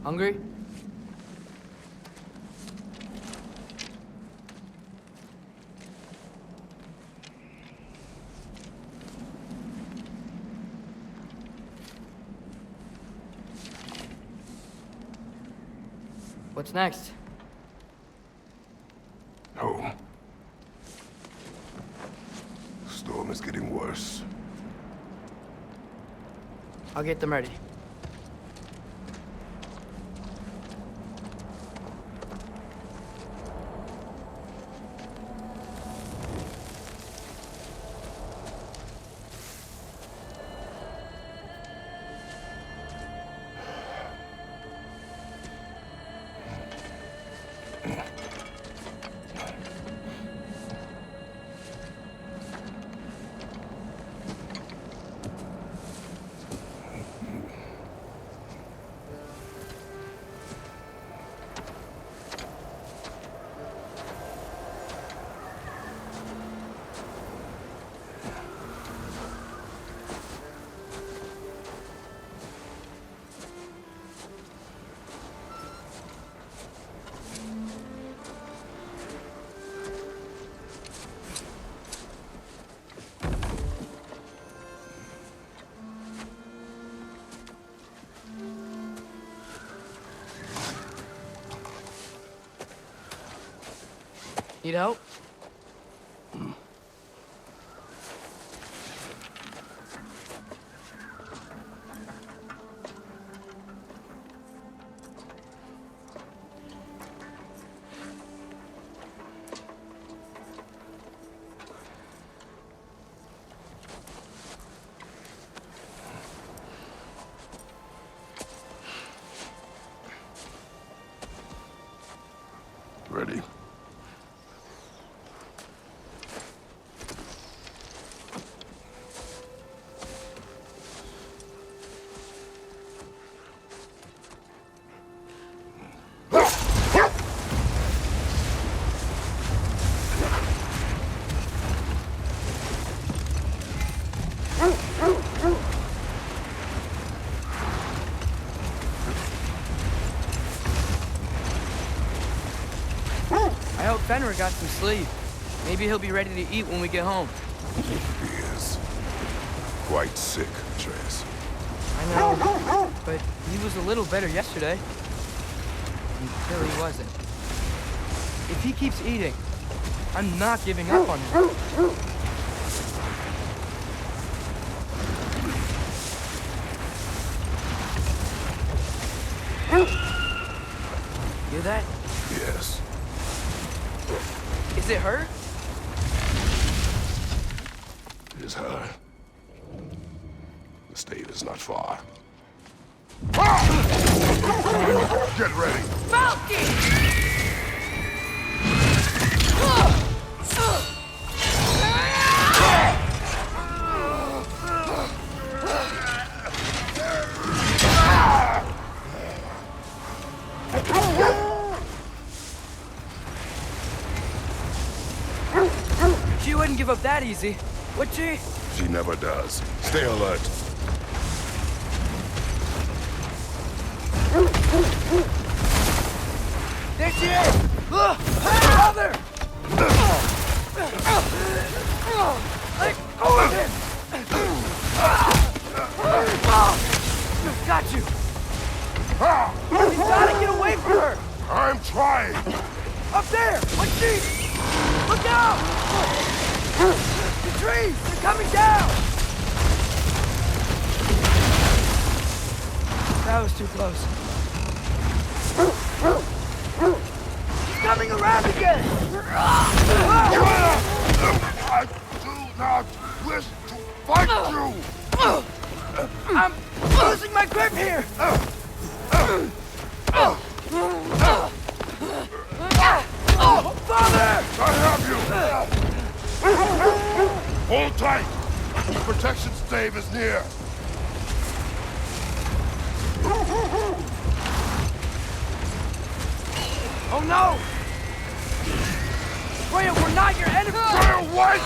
Hungry? What's next? Home. The storm is getting worse. I'll get them ready. Need help? Ready? I hope Fenrir got some sleep. Maybe he'll be ready to eat when we get home. He is quite sick, Trace. I know, but he was a little better yesterday. Until he wasn't. If he keeps eating, I'm not giving up on him. Hear that? Yes. Is it her? It is her. The state is not far. Get ready! Falcon! She wouldn't give up that easy, would she? She never does. Stay alert. There she is! Brother! Let go of him! Got you! You gotta get away from her! I'm trying! Up there! What's she? Look out! The trees! They're coming down! That was too close. He's coming around again! I do not wish to fight you! I'm losing my grip here! Father! I have you! Hold tight! The protection stave is near! Oh no! Freya, we're not your enemy! Freya, what?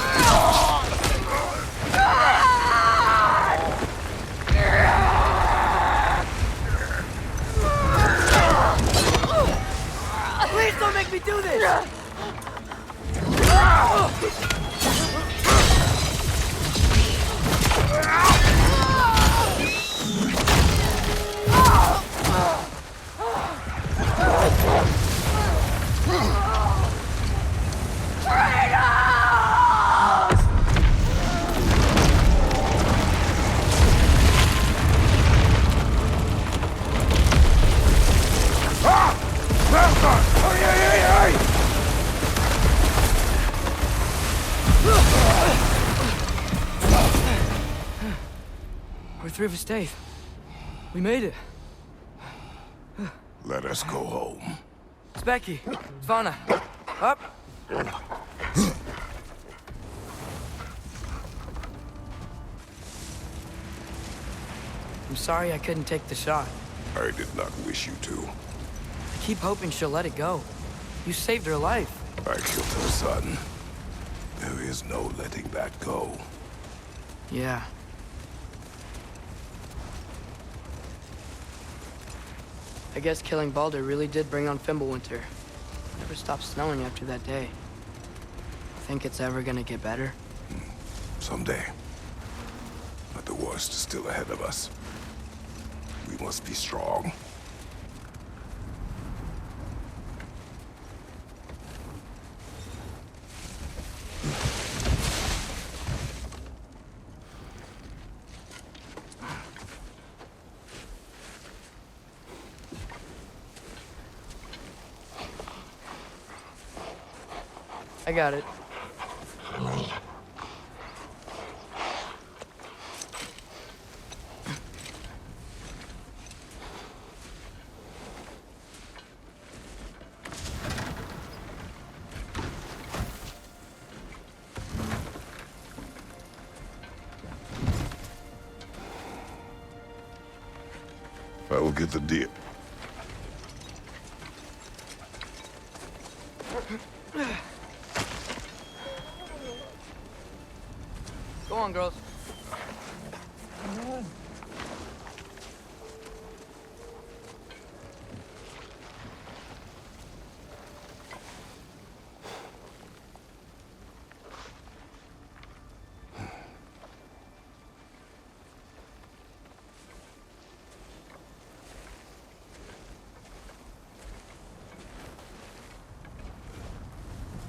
We're through with Dave. We made it. Let us go home. It's Becky. Svana. Up. I'm sorry I couldn't take the shot. I did not wish you to. I keep hoping she'll let it go. You saved her life. I killed her son. There is no letting that go. Yeah. I guess killing Baldur really did bring on Fimbulwinter. Never stopped snowing after that day. Think it's ever gonna get better? Someday. But the worst is still ahead of us. We must be strong. I got it. I will get the deal. Go on, girls.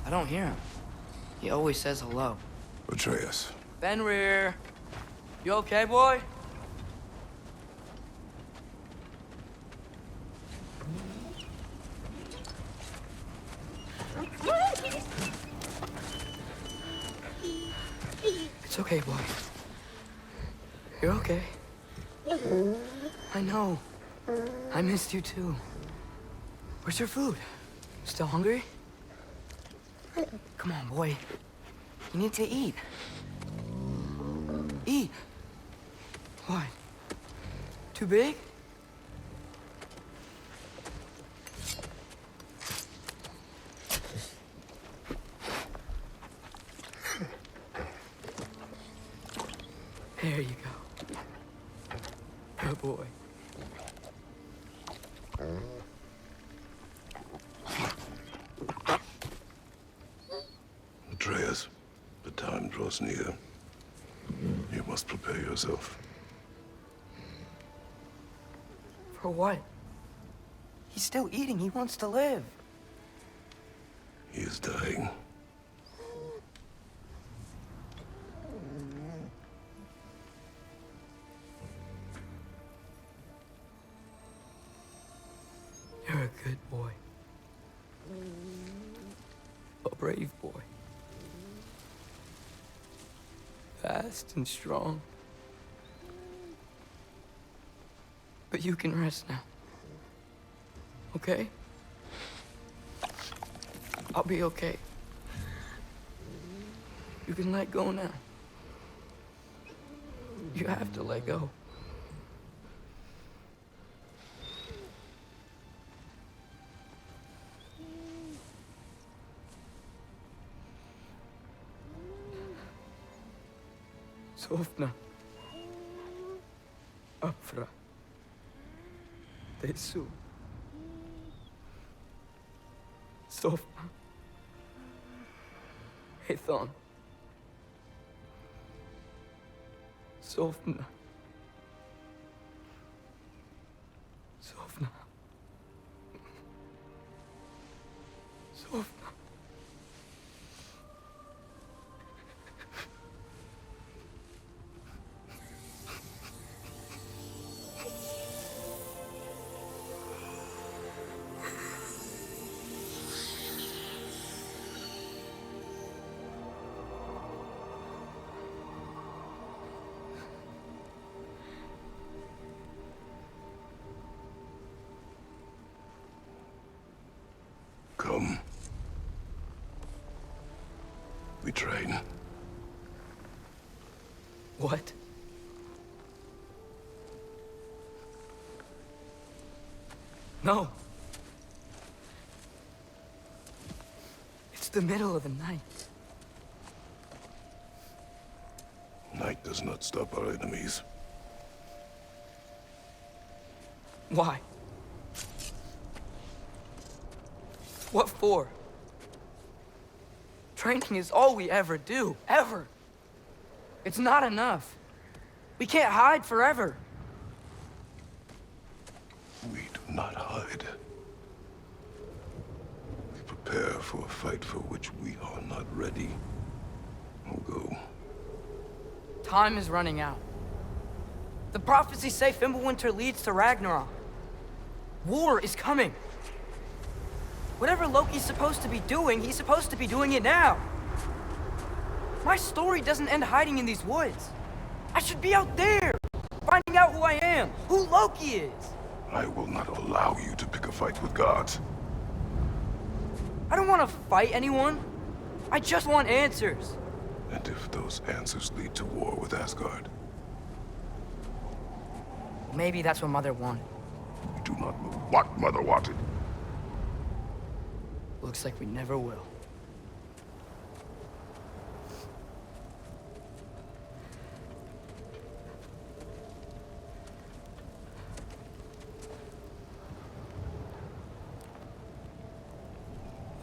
I don't hear him. He always says hello. Atreus. Fenrir. You okay, boy? It's okay, boy. You're okay. I know. I missed you too. Where's your food? Still hungry? Come on, boy. You need to eat. Eat. What? Too big? There you go. Good boy. Atreus, the time draws near. You must prepare yourself. For what? He's still eating. He wants to live. He is dying. You're a good boy. A brave boy. Fast and strong. But you can rest now. Okay? I'll be okay. You can let go now. You have to let go. Sofna. Afra. Tesu. Sofna. Hethon. Sofna. Sofna. Sofna. train. What? No. It's the middle of the night. Night does not stop our enemies. Why? What for? Training is all we ever do, ever. It's not enough. We can't hide forever. We do not hide. We prepare for a fight for which we are not ready. We'll go. Time is running out. The prophecies say Fimbulwinter leads to Ragnarok. War is coming. Whatever Loki's supposed to be doing, he's supposed to be doing it now. My story doesn't end hiding in these woods. I should be out there, finding out who I am, who Loki is. I will not allow you to pick a fight with gods. I don't want to fight anyone. I just want answers. And if those answers lead to war with Asgard? Maybe that's what Mother wanted. We do not know what Mother wanted. Looks like we never will.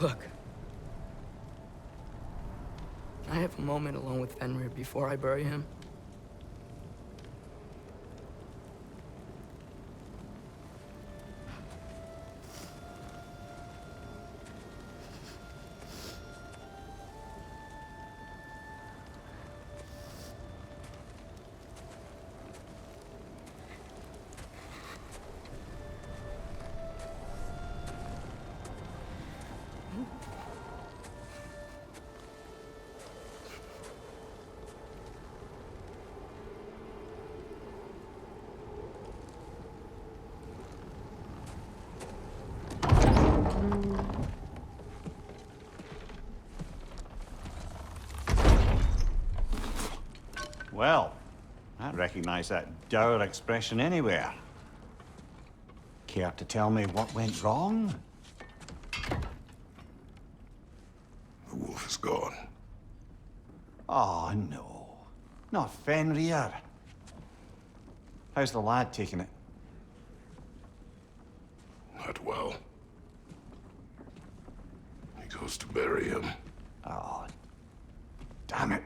Look. Can I have a moment alone with Fenrir before I bury him? Well, I recognize that dour expression anywhere. Care to tell me what went wrong? The wolf is gone. Oh, no. Not Fenrir. How's the lad taking it? Not well. He goes to bury him. Oh, damn it.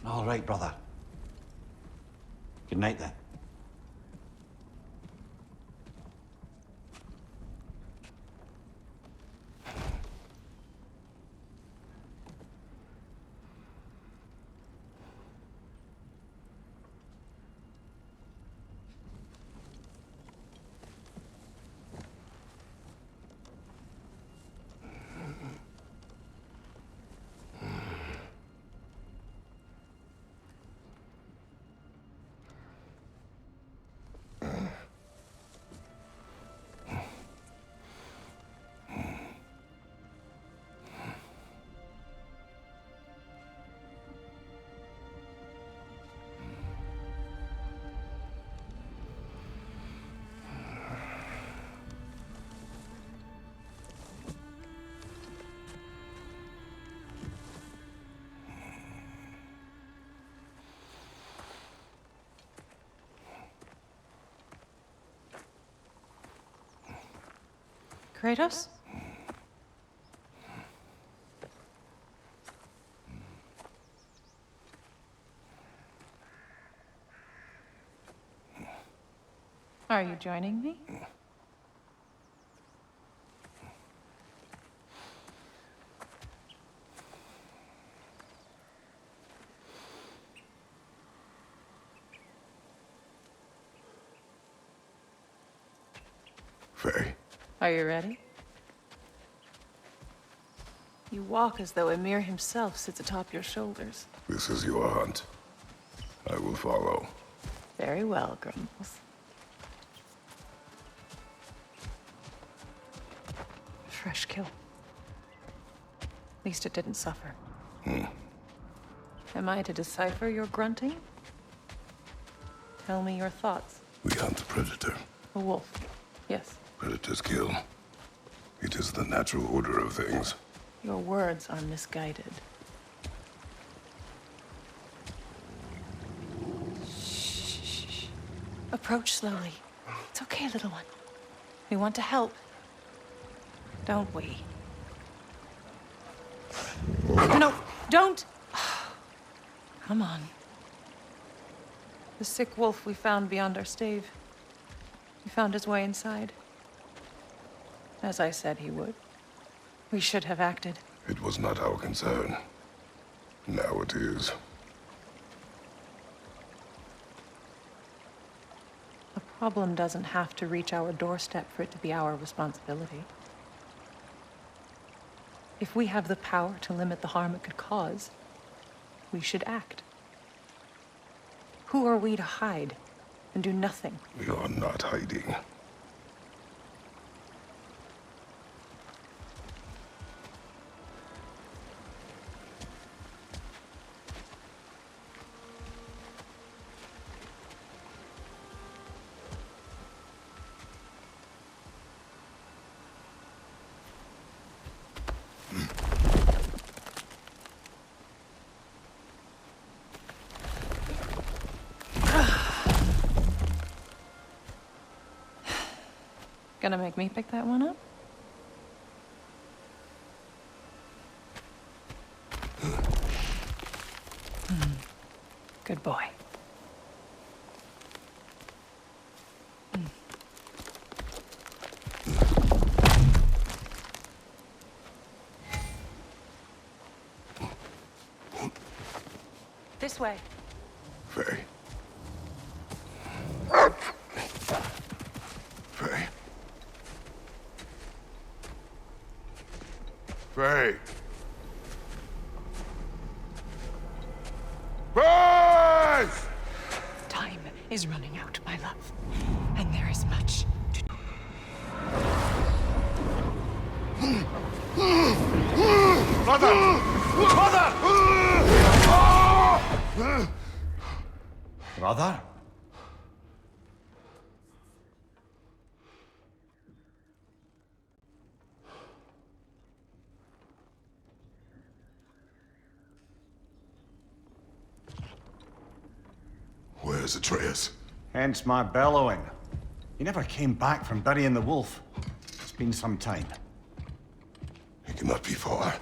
All right, brother. Good night, then. Kratos? Are you joining me? Faye. Are you ready? You walk as though Emir himself sits atop your shoulders. This is your hunt. I will follow. Very well, Grumbles. Fresh kill. At least it didn't suffer. Am I to decipher your grunting? Tell me your thoughts. We hunt the predator. A wolf. Yes. Predators kill. It is the natural order of things. Your words are misguided. Shh. Approach slowly. It's okay, little one. We want to help. Don't we? No, don't! Come on. The sick wolf we found beyond our stave. He found his way inside. As I said he would. We should have acted. It was not our concern. Now it is. A problem doesn't have to reach our doorstep for it to be our responsibility. If we have the power to limit the harm it could cause, we should act. Who are we to hide and do nothing? We are not hiding. Gonna make me pick that one up? Good boy. This way. Faye. Faye. Faye. Faye! Time is running out, my love. And there is much to do. Mother! Mother! Brother? Where's Atreus? Hence my bellowing. He never came back from burying the wolf. It's been some time. He cannot be far.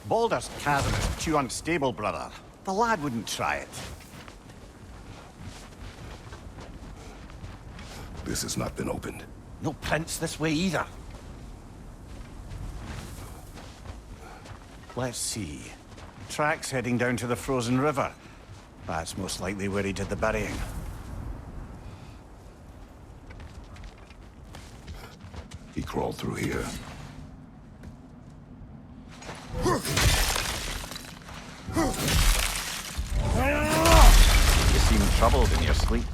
Baldur's chasm is too unstable, brother. The lad wouldn't try it. This has not been opened. No prints this way either. Let's see. Tracks heading down to the frozen river. That's most likely where he did the burying. He crawled through here. You seem troubled in your sleep.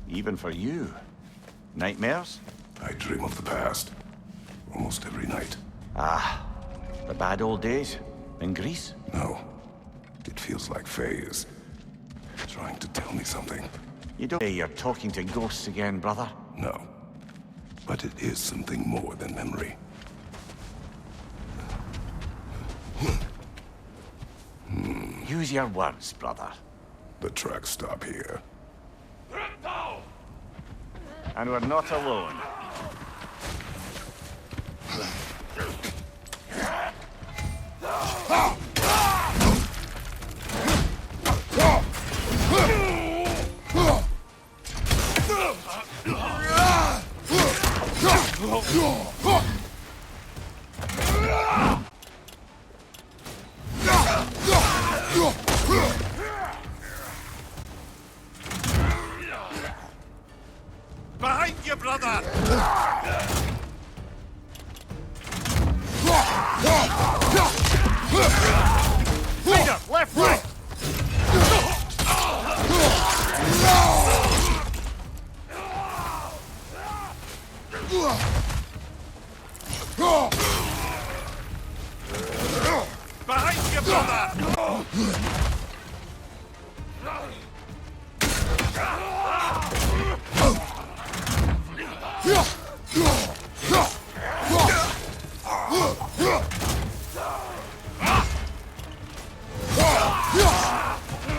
Even for you. Nightmares? I dream of the past. Almost every night. Ah, the bad old days? In Greece? No. It feels like Faye is trying to tell me something. You don't say you're talking to ghosts again, brother? No. But it is something more than memory. Use your words, brother. The tracks stop here. And we're not alone. Behind you, brother! Leader, left, right! Behind you, brother!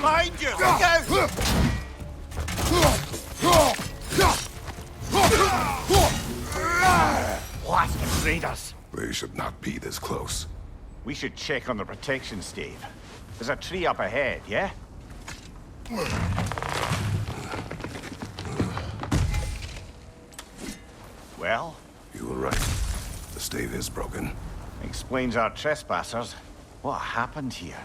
Behind you! Look out! Blasted raiders! They should not be this close. We should check on the protection stave. There's a tree up ahead, yeah? Well? You were right. The stave is broken. Explains our trespassers. What happened here?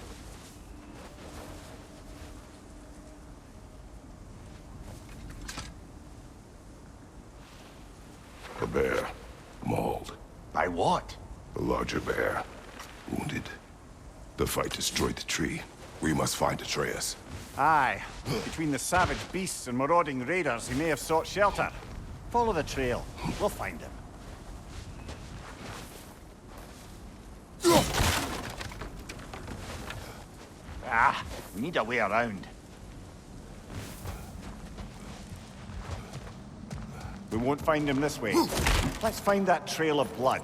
A bear. Mauled. By what? A larger bear. Wounded. The fight destroyed the tree. We must find Atreus. Aye. Between the savage beasts and marauding raiders, he may have sought shelter. Follow the trail. We'll find him. Ah, we need a way around. We won't find him this way. Let's find that trail of blood.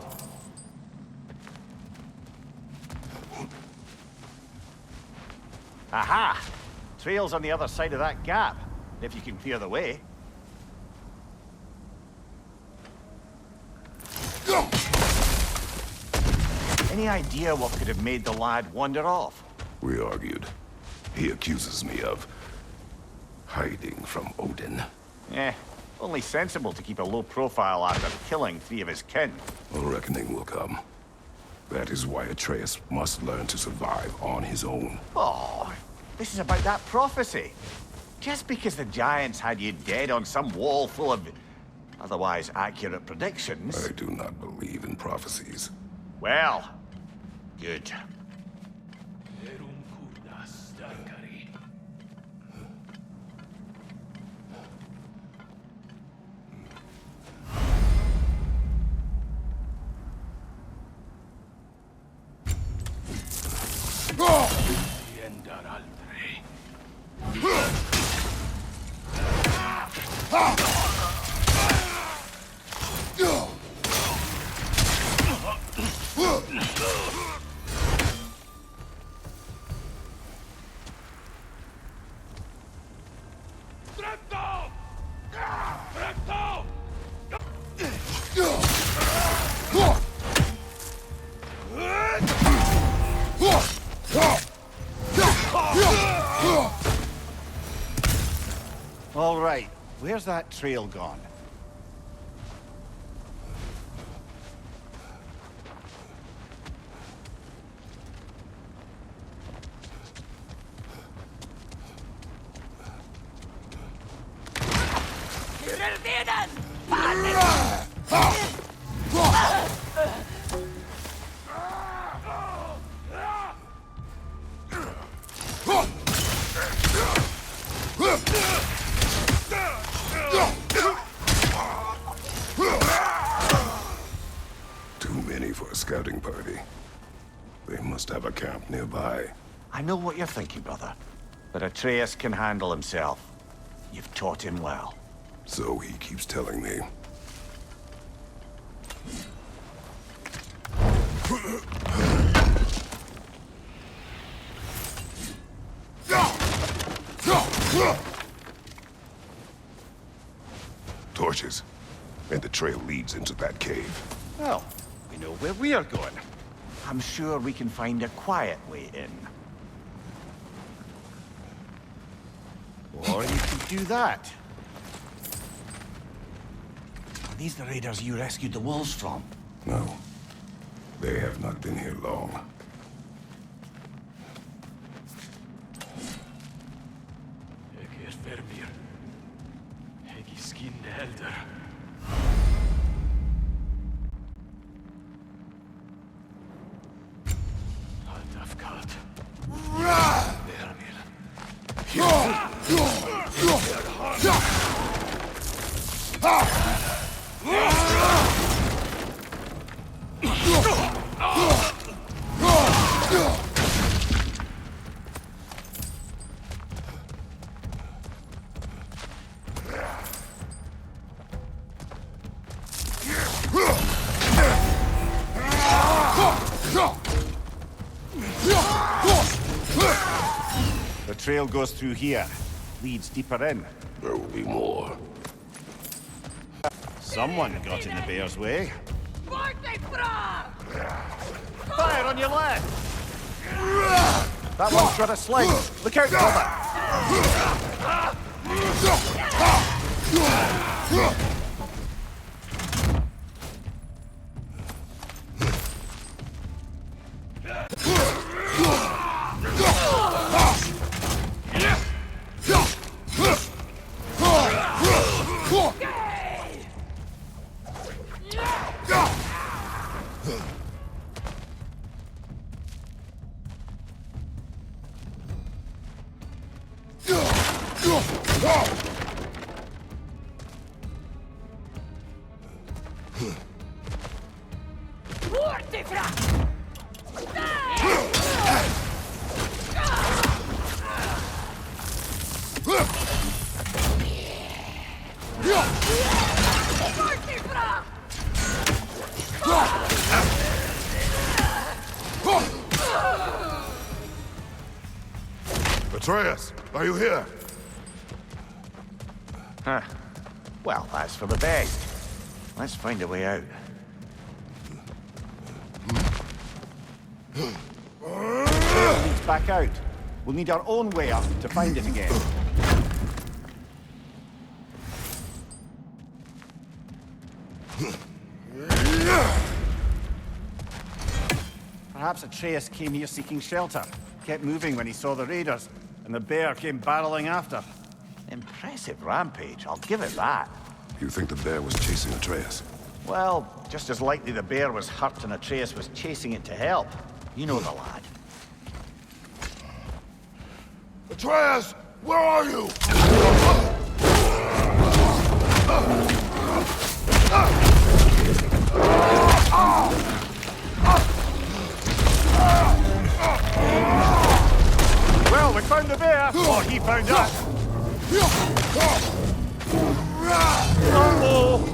Aha! Trail's on the other side of that gap, if you can clear the way. Any idea what could have made the lad wander off? We argued. He accuses me of hiding from Odin. Only sensible to keep a low profile after killing 3 of his kin. A reckoning will come. That is why Atreus must learn to survive on his own. Oh, this is about that prophecy. Just because the giants had you dead on some wall full of otherwise accurate predictions. I do not believe in prophecies. Well, good. All right, where's that trail gone? Too many for a scouting party. They must have a camp nearby. I know what you're thinking, brother. But Atreus can handle himself. You've taught him well. So he keeps telling me. Torches. And the trail leads into that cave. Well, we know where we are going. I'm sure we can find a quiet way in. Or you could do that. these the raiders you rescued the wolves from? No. They have not been here long. Ég fermir. Ég skinn heldur. Halt af kalt. Vermir. The trail goes through here. Leads deeper in. There will be more. Someone got in the bear's way. Fire on your left! That one's got a sling. Look out, brother! Atreus, are you here? Huh. Well, that's for the best. Let's find a way out. It leads back out. We'll need our own way up to find it again. Perhaps Atreus came here seeking shelter. Kept moving when he saw the raiders, and the bear came barreling after. Impressive rampage, I'll give it that. You think the bear was chasing Atreus? Well, just as likely the bear was hurt and Atreus was chasing it to help. You know the lad. Atreus, where are you? Well, we found the bear, or he found us. Uh-oh.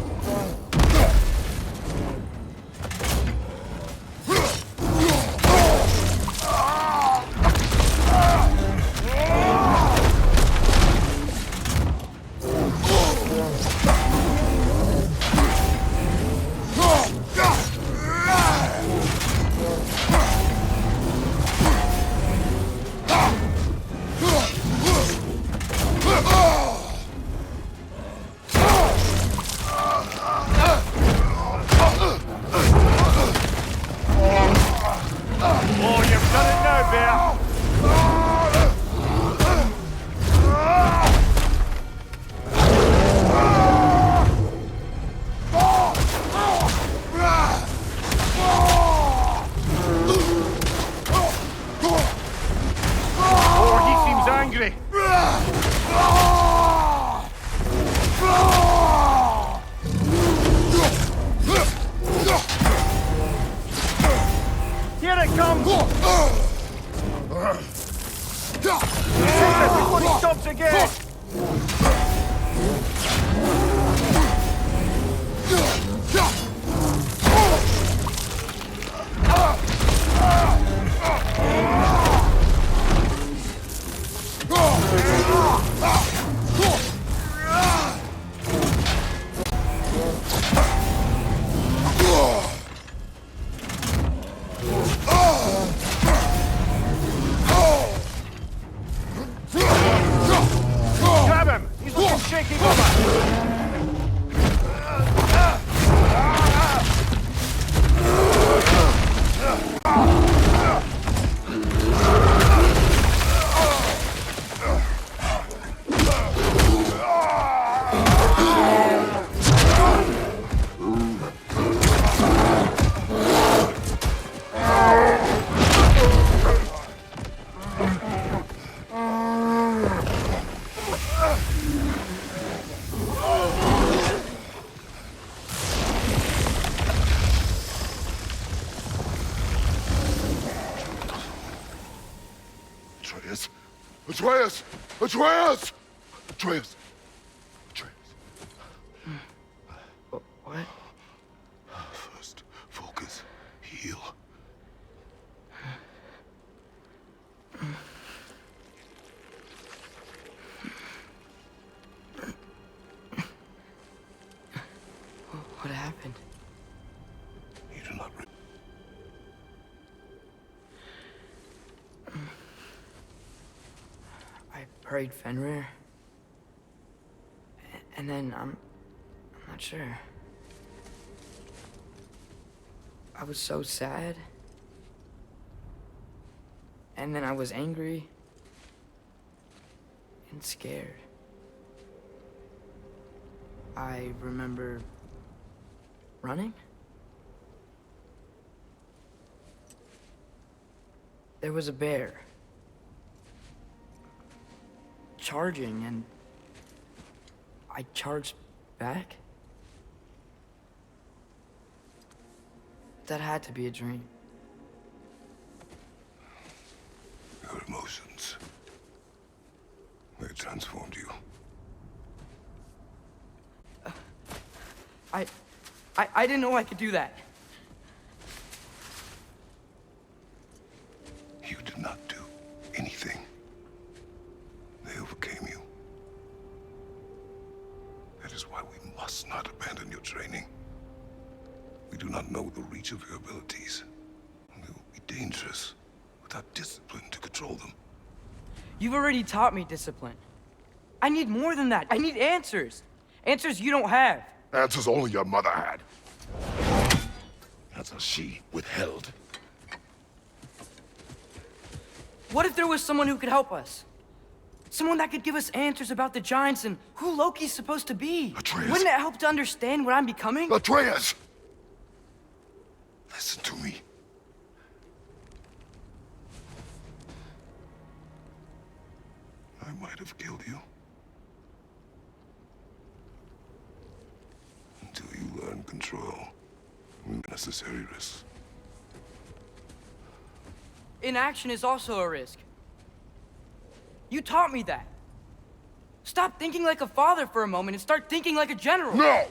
Oh, you've done it now, bear. Oh, he seems angry. Here it comes! Save it before he stops again! Grab him! He's looking shaky, Bubba! Atreus! Atreus! Atreus! Atreus. What? First, focus. Heal. What happened? You do not... I prayed Fenrir. And then I'm not sure. I was so sad. And then I was angry. And scared. I remember running. There was a bear. Charging, and I charged back? That had to be a dream. Your emotions. They transformed you. I didn't know I could do that. You did not do anything. They overcame you. That is why we must not abandon your training. We do not know the reach of your abilities. They will be dangerous without discipline to control them. You've already taught me discipline. I need more than that. I need answers. Answers you don't have. Answers only your mother had. Answers she withheld. What if there was someone who could help us? Someone that could give us answers about the giants and who Loki's supposed to be. Atreus. Wouldn't it help to understand what I'm becoming? Atreus! Listen to me. I might have killed you. Until you learn control. Necessary risks. Inaction is also a risk. You taught me that. Stop thinking like a father for a moment and start thinking like a general. No!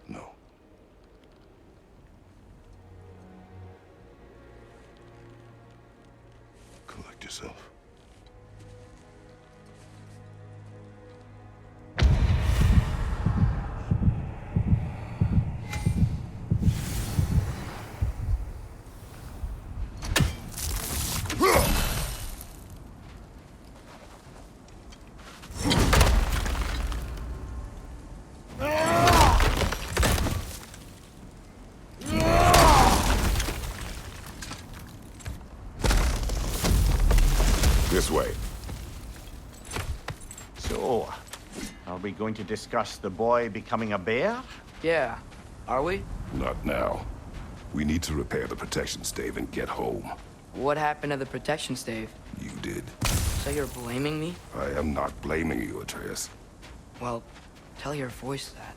No. Collect yourself. This way. So, are we going to discuss the boy becoming a bear? Yeah, are we? Not now. We need to repair the protection stave and get home. What happened to the protection stave? You did. So you're blaming me? I am not blaming you, Atreus. Well, tell your voice that.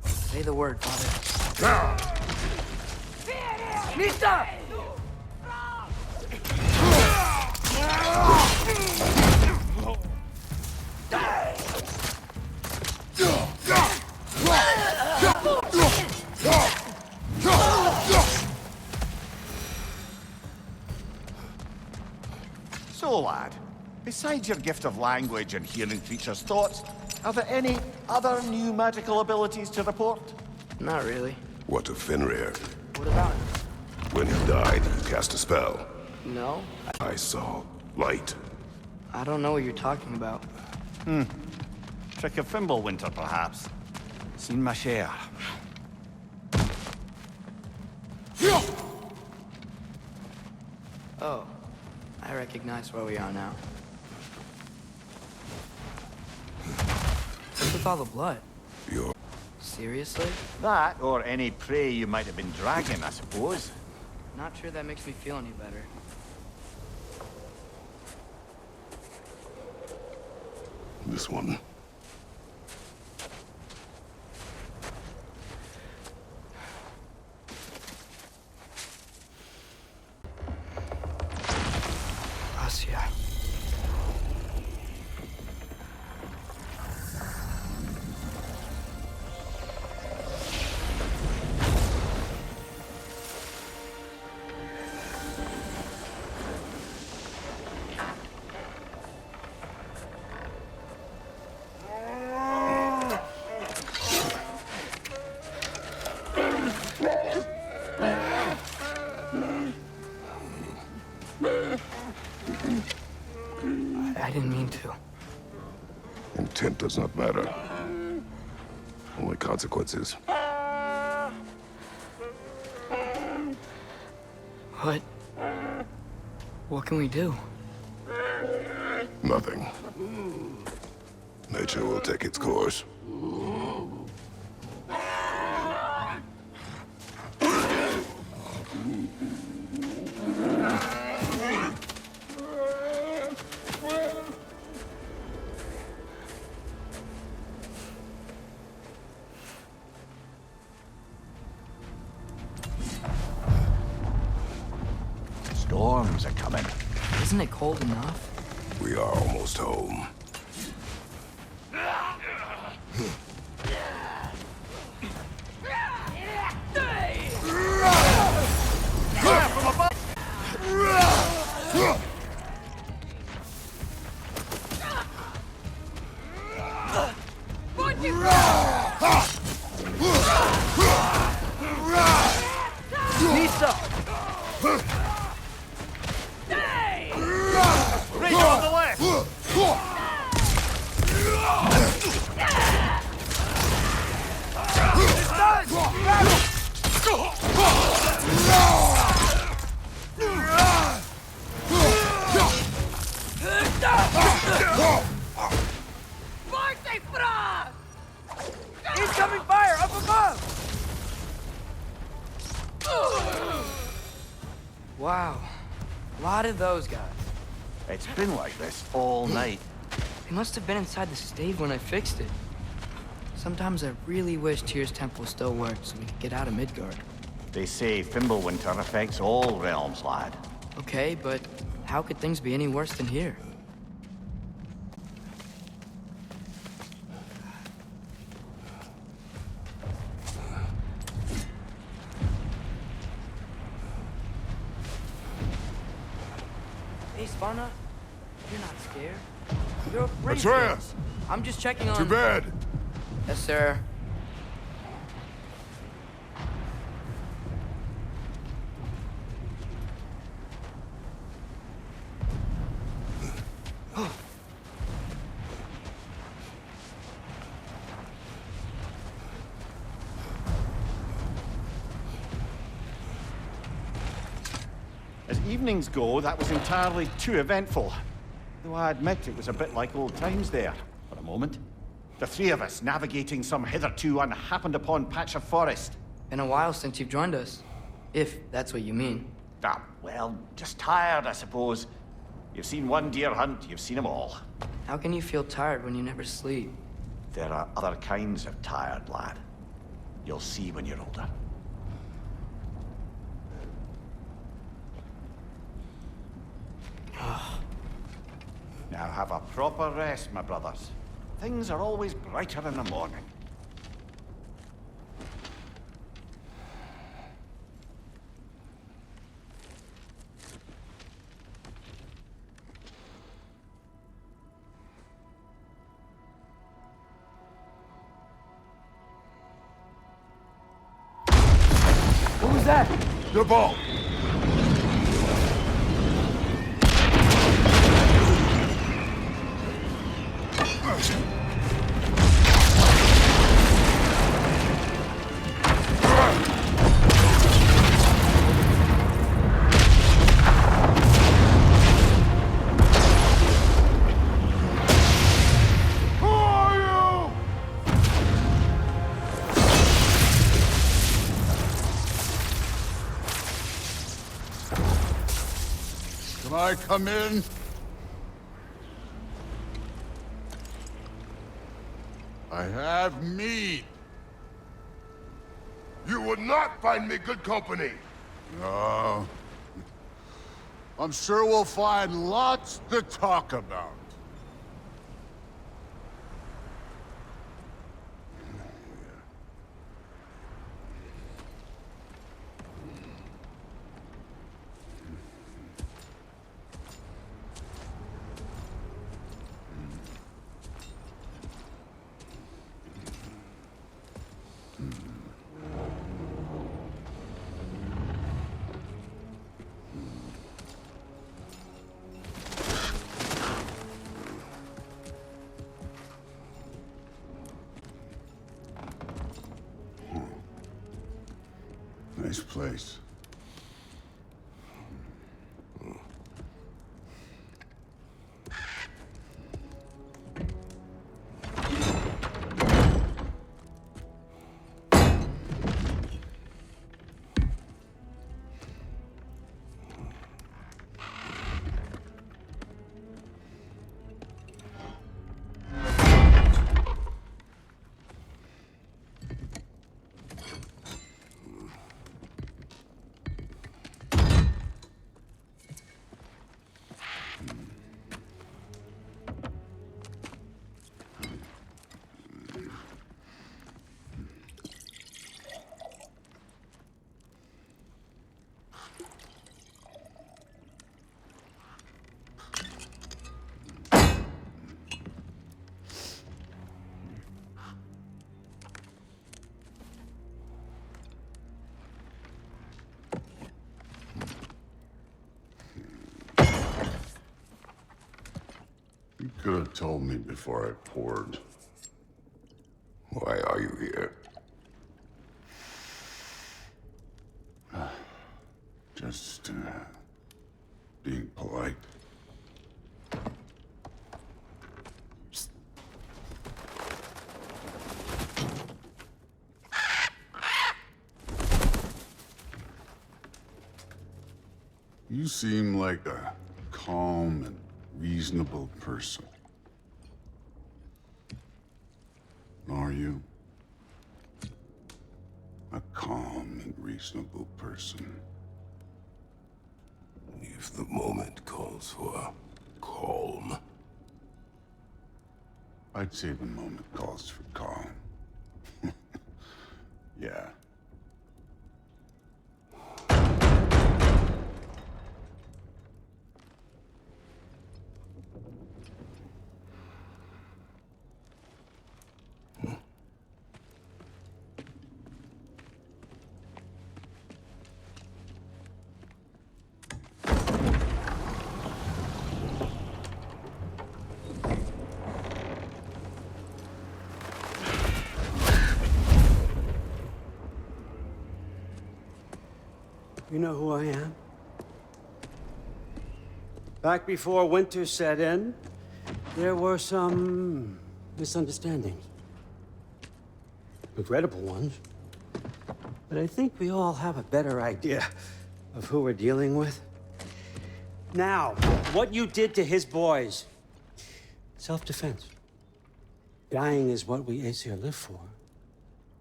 Say the word, Father. Mista! So, lad, besides your gift of language and hearing creatures' thoughts, are there any other new magical abilities to report? Not really. What of Fenrir? What about him? When he died, you cast a spell. No, I saw light. I don't know what you're talking about. Trick of Fimbulwinter, perhaps? Seen my share. Oh, I recognize where we are now. What's with all the blood? Your Seriously? That, or any prey you might have been dragging, I suppose. Not sure that makes me feel any better. This one. Gracias. I didn't mean to. Intent does not matter. Only consequences. What can we do? Nothing. Nature will take its course. Storms are coming. Isn't it cold enough? We are almost home. Lisa! Right on the left! Incoming fire up above! Wow. A lot of those guys. It's been like this all night. They must have been inside the stave when I fixed it. Sometimes I really wish Tyr's temple still worked so we could get out of Midgard. They say Fimbulwinter affects all realms, lad. Okay, but how could things be any worse than here? Hey, Sparna, you're not scared. You're a brave Atreus! girl. I'm just checking on... To bed! Yes, sir. As evenings go, that was entirely too eventful. Though I admit it was a bit like old times there, for a moment. The three of us navigating some hitherto unhappened-upon patch of forest. Been a while since you've joined us. If that's what you mean. Ah, well, just tired, I suppose. You've seen one deer hunt, you've seen them all. How can you feel tired when you never sleep? There are other kinds of tired, lad. You'll see when you're older. Now have a proper rest, my brothers. Things are always brighter in the morning. What was that? Your ball! I come in? I have meat. You would not find me good company. No. I'm sure we'll find lots to talk about. Nice place. You could have told me before I poured. Why are you here? Just, being polite. You seem like a calm and reasonable person. Are you? A calm and reasonable person. If the moment calls for calm. I'd say the moment calls for calm. Yeah. You know who I am? Back before winter set in, there were some misunderstandings. Regrettable ones. But I think we all have a better idea of who we're dealing with. Now, what you did to his boys. Self-defense. Dying is what we Aesir live for.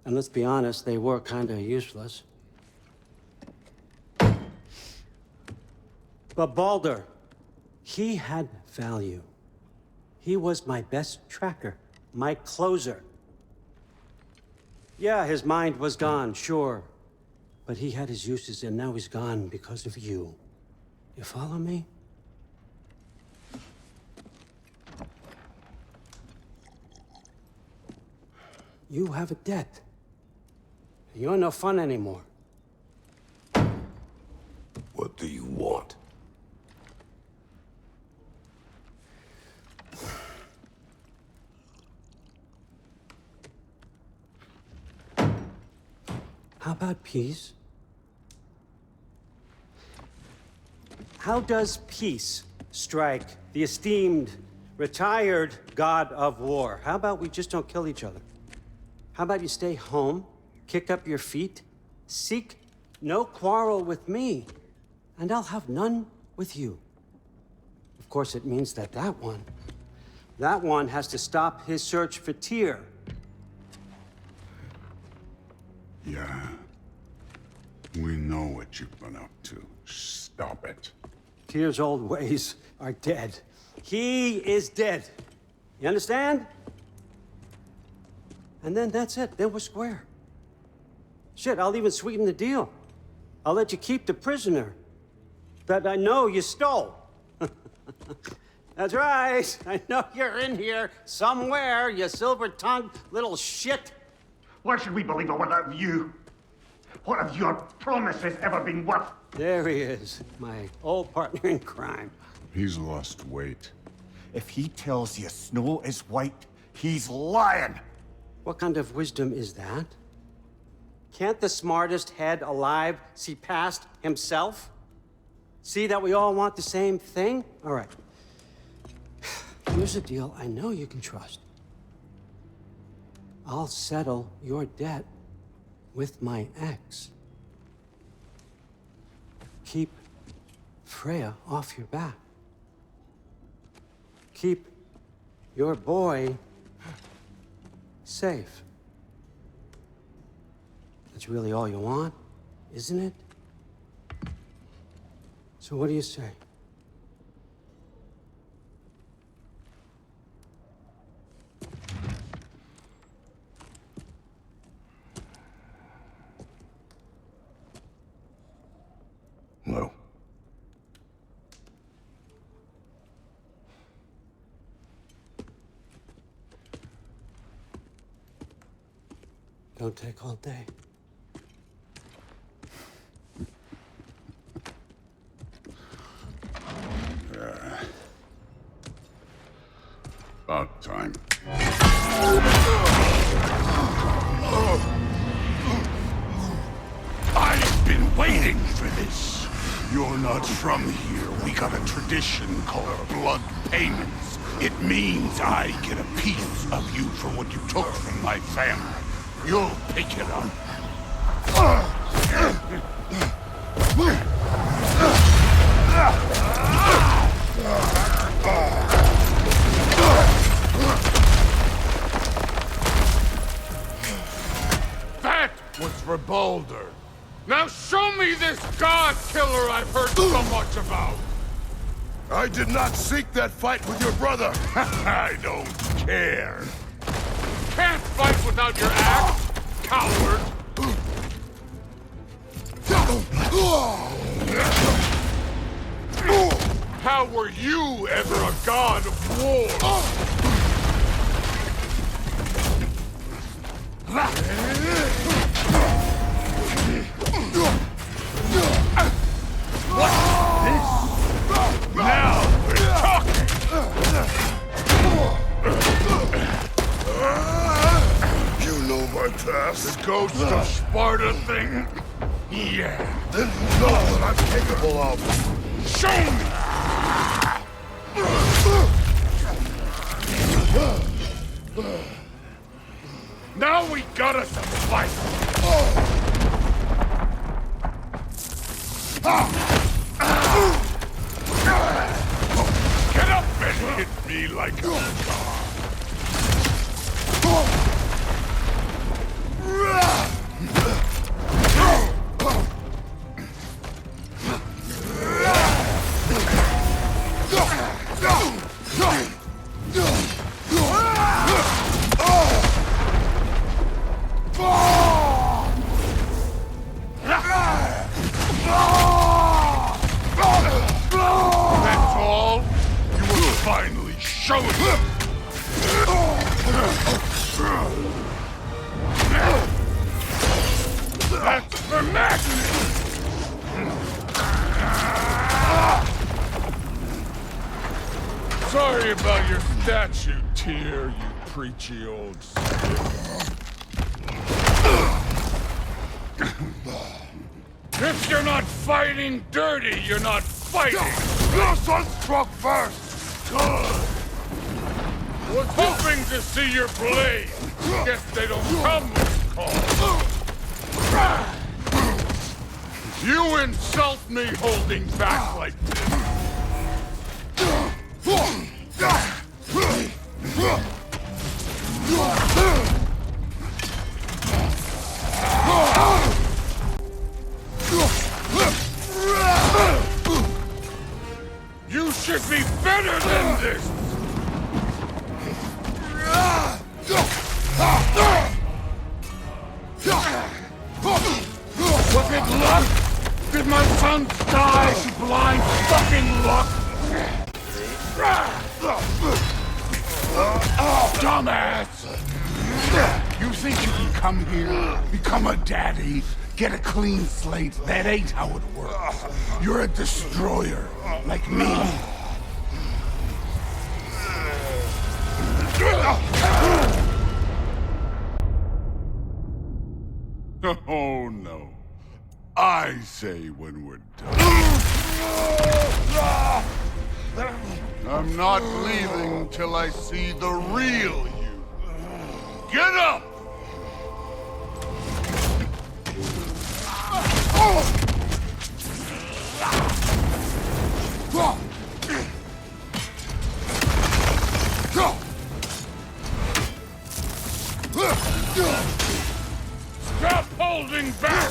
And let's be honest, they were kinda useless. But Baldur, he had value. He was my best tracker, my closer. Yeah, his mind was gone, sure. But he had his uses, and now he's gone because of you. You follow me? You have a debt. You're no fun anymore. What do you want? How about peace? How does peace strike the esteemed, retired god of war? How about we just don't kill each other? How about you stay home, kick up your feet, seek no quarrel with me, and I'll have none with you. course, it means that that one has to stop his search for Tyr. Yeah. We know what you've been up to. Stop it. Tyr's old ways are dead. He is dead. You understand? And then that's it. Then we're square. Shit, I'll even sweeten the deal. I'll let you keep the prisoner that I know you stole. That's right. I know you're in here somewhere, you silver-tongued little shit. Why should we believe a word out of you? What have your promises ever been worth? There he is, my old partner in crime. He's lost weight. If he tells you snow is white, he's lying. What kind of wisdom is that? Can't the smartest head alive see past himself? See that we all want the same thing? All right. Here's a deal I know you can trust. I'll settle your debt with my ex. Keep Freya off your back. Keep your boy safe. That's really all you want, isn't it? So what do you say? No. Don't take all day. About time. I've been waiting for this. You're not from here. We got a tradition called blood payments. It means I get a piece of you for what you took from my family. You'll pick it up. That was for Boulder. Now show me this god killer I've heard so much about. I did not seek that fight with your brother. I don't care. Can't fight without your axe, coward. How were you ever a god of war? Now we're talking. You know my past. The ghost of Sparta thing? Yeah. Then you know what I'm capable of. Show me! Now we got us a fight! Get up and hit me like a car! That's all? You will finally show it! That's for Magnus! Sorry about your statue, Tyr, you preachy old stick. If you're not fighting dirty, you're not fighting! Your son struck first. Good! Was hoping to see your blade. Guess they don't come with call. You insult me holding back like this. You should be better than this! Was it luck? Did my sons die to blind fucking luck? Dumbass! You think you can come here, become a daddy, get a clean slate? That ain't how it works. You're a destroyer, like me. Oh no. I say when we're done. I'm not leaving till I see the real you. Get up! Stop holding back!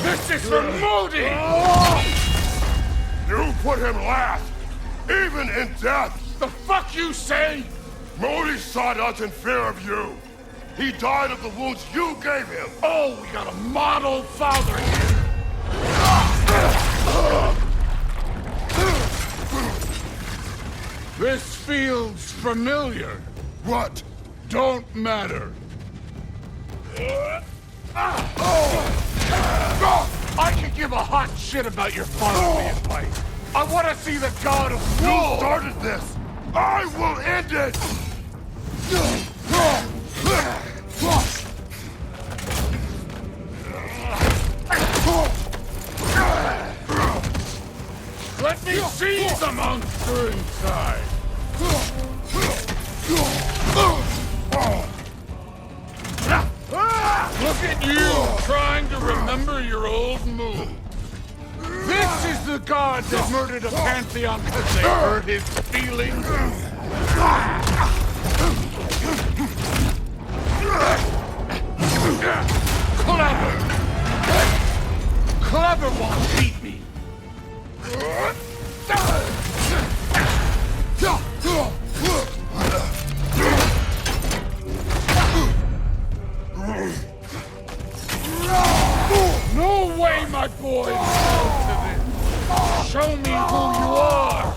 This is for Modi! You put him last, even in death! The fuck you say? Modi sought us in fear of you. He died of the wounds you gave him. Oh, we got a model father here. This feels familiar. What? Don't matter. I could give a hot shit about your father being white. I want to see the god of war. You started this. I will end it. Let me see the monster inside. Look at you, trying to remember your old move. This is the god that murdered a pantheon because they hurt his feelings. Clever won't beat me. No way, my boy! Show me who you are!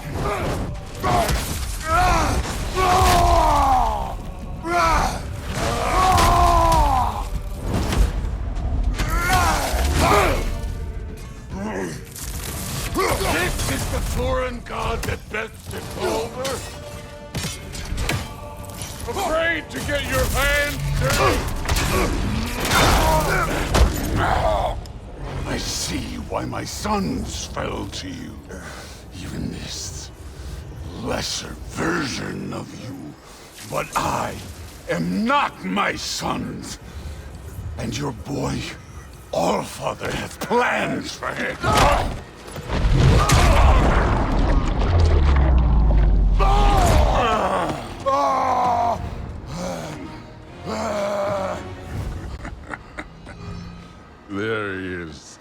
This is the foreign god that best is over? Afraid to get your hands dirty? I see why my sons fell to you. Even this lesser version of you. But I am not my sons. And your boy, Allfather, has plans for him. There he is.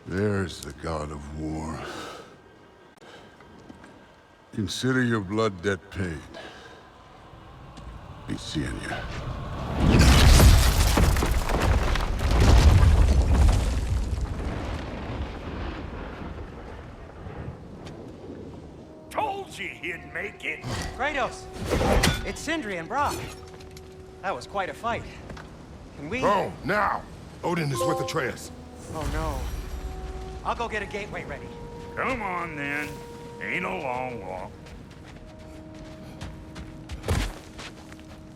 There's the god of war. Consider your blood debt paid. Be seeing you. Told you he'd make it. Kratos, it's Sindri and Brock. That was quite a fight. Can we... Oh, now, Odin is with Atreus. Oh no. I'll go get a gateway ready. Come on, then. Ain't a long walk.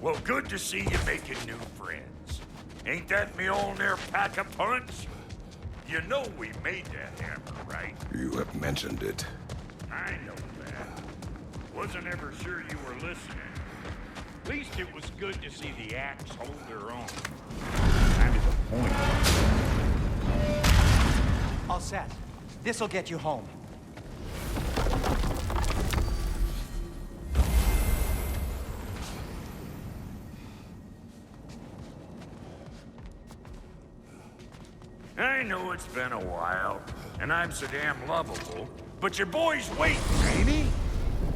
Well, good to see you making new friends. Ain't that Mjolnir pack a punch? You know we made that hammer, right? You have mentioned it. I know that. Wasn't ever sure you were listening. At least it was good to see the axe hold her own. Kind of the point. All set. This'll get you home. I know it's been a while, and I'm so damn lovable, but your boy's waiting, ain't he?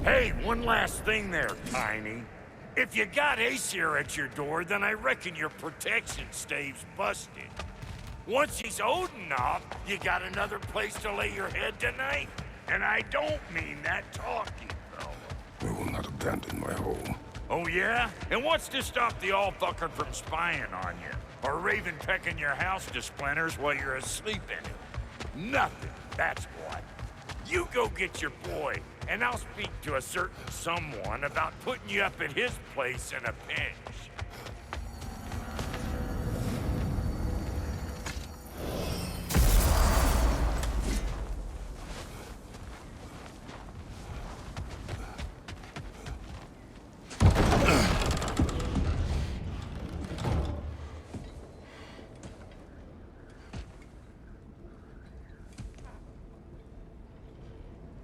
Hey, one last thing there, Tiny. If you got Aesir at your door, then I reckon your protection stave's busted. Once he's Odin off, you got another place to lay your head tonight? And I don't mean that talking, fella. I will not abandon my home. Oh yeah? And what's to stop the all-fucker from spying on you? Or Raven pecking your house to splinters while you're asleep in it? Nothing, that's what. You go get your boy, and I'll speak to a certain someone about putting you up at his place in a pinch.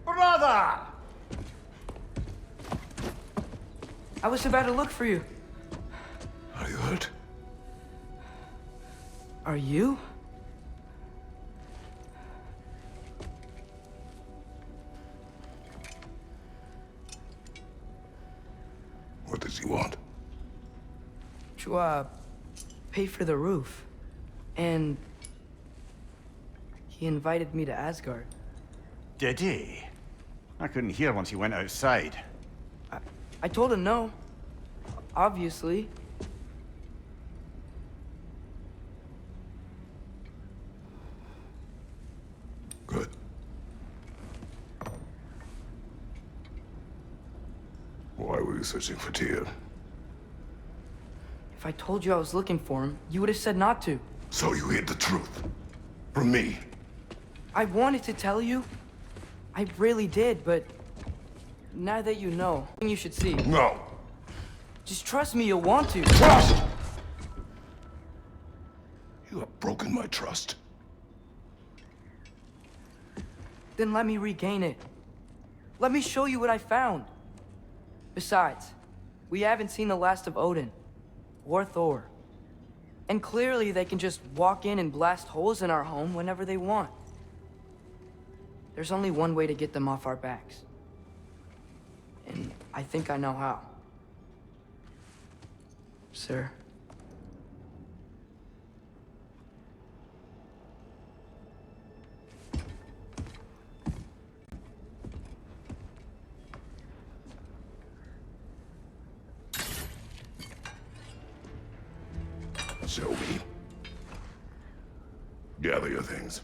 Brother! I was about to look for you. Are you hurt? Are you? What does he want? To, pay for the roof. And he invited me to Asgard. Did he? I couldn't hear once he went outside. I told him no. Obviously. Good. Why were you searching for Tyr? If I told you I was looking for him, you would have said not to. So you hid the truth. From me. I wanted to tell you. I really did, but now that you know, you should see. No. Just trust me, you'll want to. Trust! You have broken my trust. Then let me regain it. Let me show you what I found. Besides, we haven't seen the last of Odin. Or Thor. And clearly they can just walk in and blast holes in our home whenever they want. There's only one way to get them off our backs. And I think I know how. Sir. Show me. Gather your things.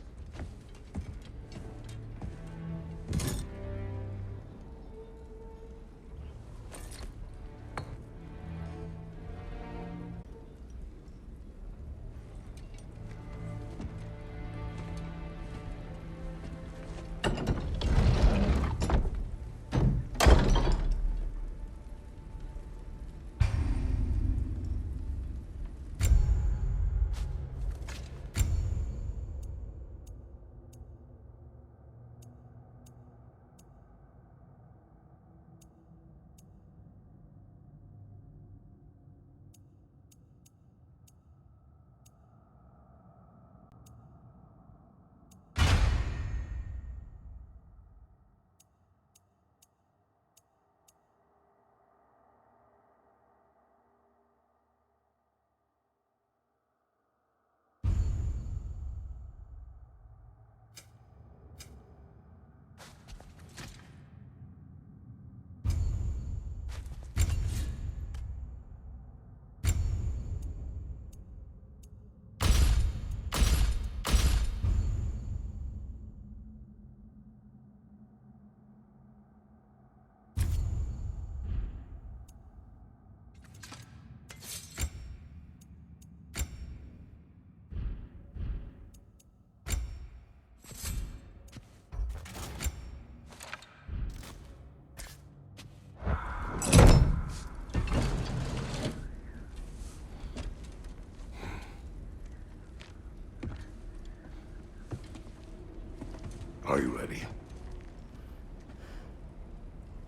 Are you ready?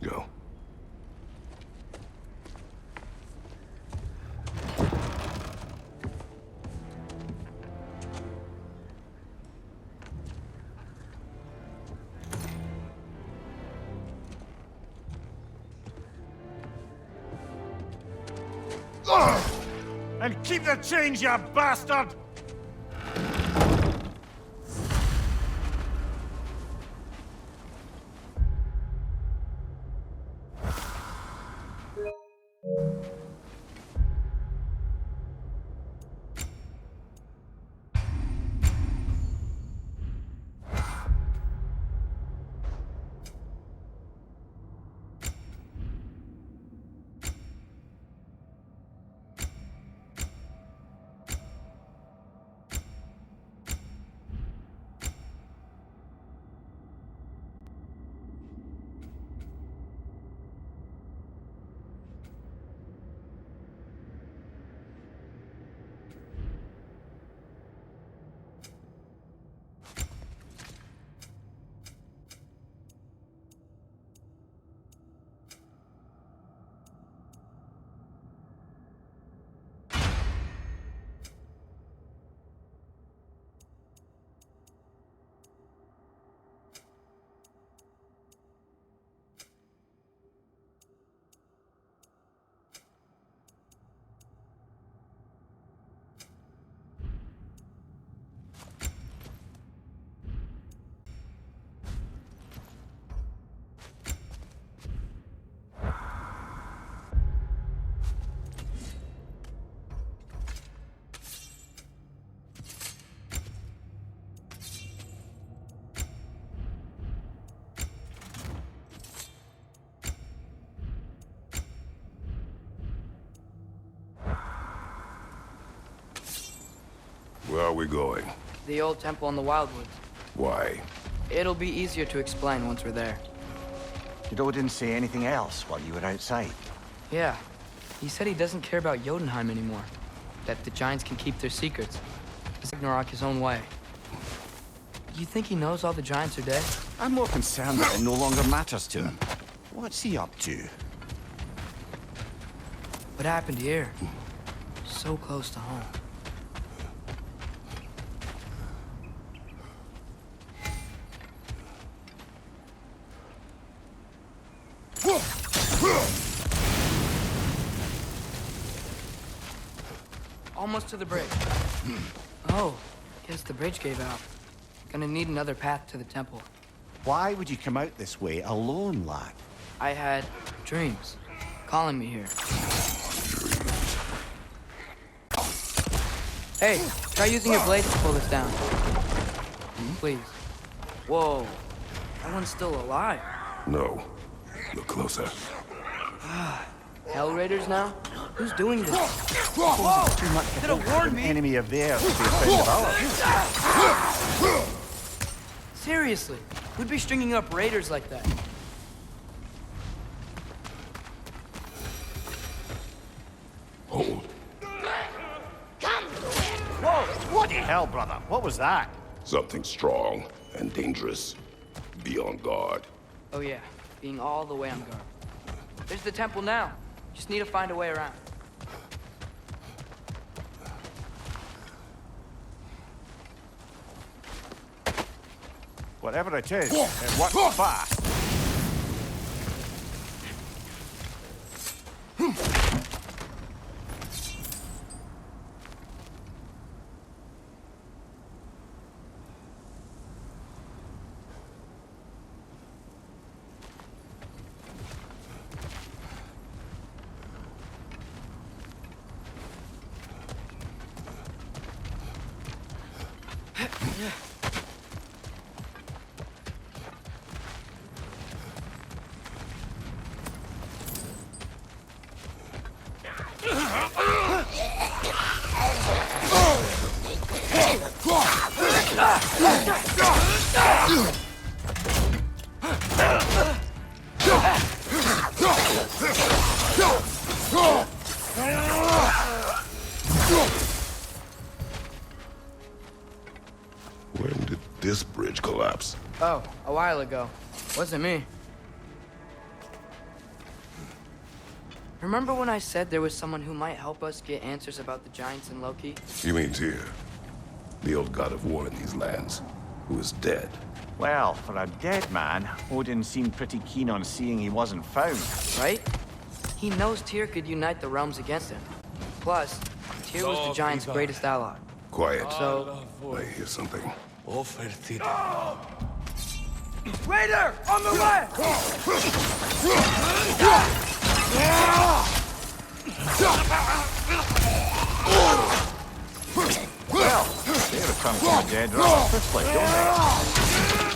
Go. And keep the change, you bastard! Where are we going? The old temple in the Wildwoods. Why? It'll be easier to explain once we're there. Godot didn't say anything else while you were outside. Yeah. He said he doesn't care about Jotunheim anymore. That the Giants can keep their secrets. Ragnarok his own way. You think he knows all the Giants are dead? I'm more concerned that it no longer matters to him. What's he up to? What happened here? So close to home. Almost to the bridge. Oh, guess the bridge gave out. Gonna need another path to the temple. Why would you come out this way alone, lad? I had dreams calling me here. Hey, try using your blade to pull this down. Please. Whoa, that one's still alive. No. Look closer. Hell Raiders now? Who's doing this? Whoa! Too much Could have warned me. enemy of theirs to be a friend of ours. Seriously, who'd be stringing up raiders like that? Hold. Whoa! Bloody hell, brother. What was that? Something strong and dangerous. Be on guard. Oh yeah, being all the way on guard. There's the temple now. Just need to find a way around. Whatever it is, it works fast. When did this bridge collapse? Oh, a while ago. Wasn't me. Remember when I said there was someone who might help us get answers about the giants and Loki? You mean Tyr, the old god of war in these lands, who is dead? Well, for a dead man, Odin seemed pretty keen on seeing he wasn't found. Right? He knows Tyr could unite the realms against him. Plus, Tyr was the giants' greatest ally. Quiet. So, I hear something. Raider! On the way! Well, they return from the dead rather swiftly, don't they?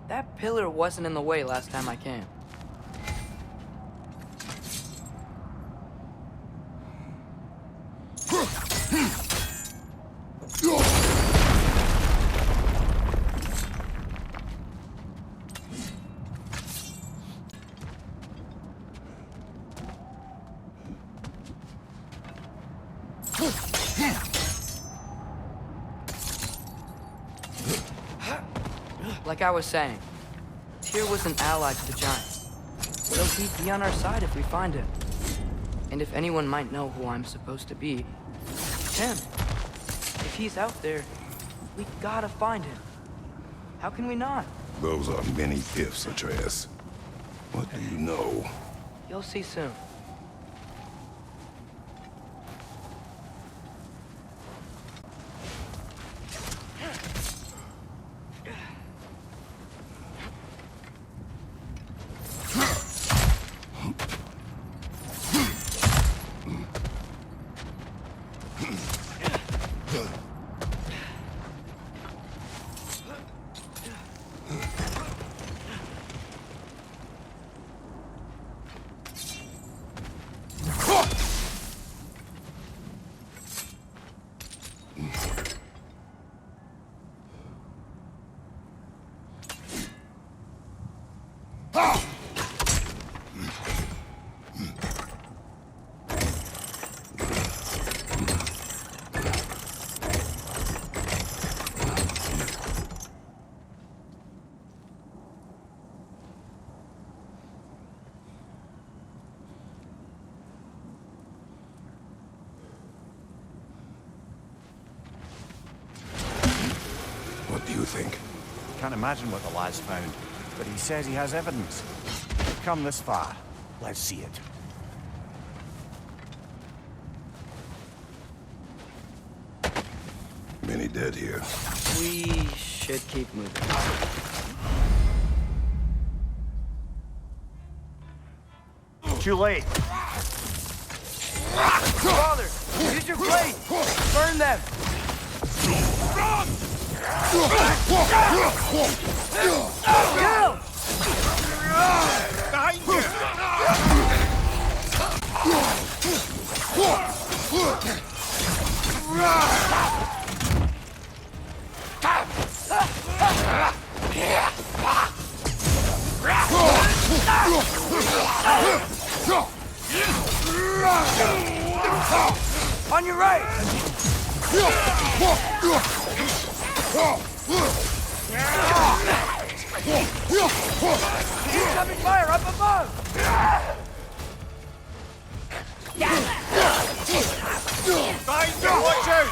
That pillar wasn't in the way last time I came. Like I was saying, Tyr was an ally to the giants, so he'd be on our side if we find him. And if anyone might know who I'm supposed to be, it's him. If he's out there, we gotta find him. How can we not? Those are many ifs, Atreus. What do you know? You'll see soon. What do you think? Can't imagine what the lad's found, but he says he has evidence. Come this far, let's see it. Many dead here. We should keep moving. Too late. Father, use your blade! Burn them! Kill! Behind you! On your right! Incoming fire up above! Behind you, watch out!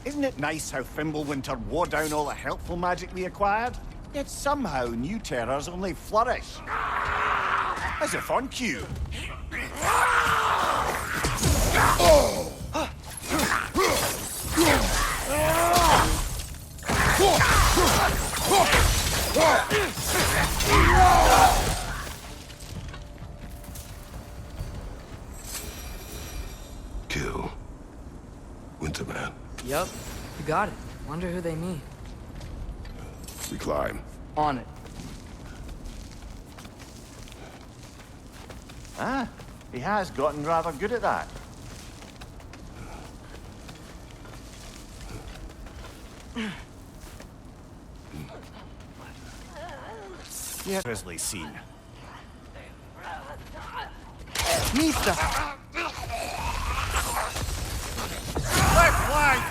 Isn't it nice how Fimbulwinter wore down all the helpful magic we acquired? Yet somehow new terrors only flourish. As if on cue. Kill Winterman. Yup, you got it. Wonder who they mean. We climb. On it. Ah, he has gotten rather good at that. Yeah, Grizzly scene. Mister! Left flank!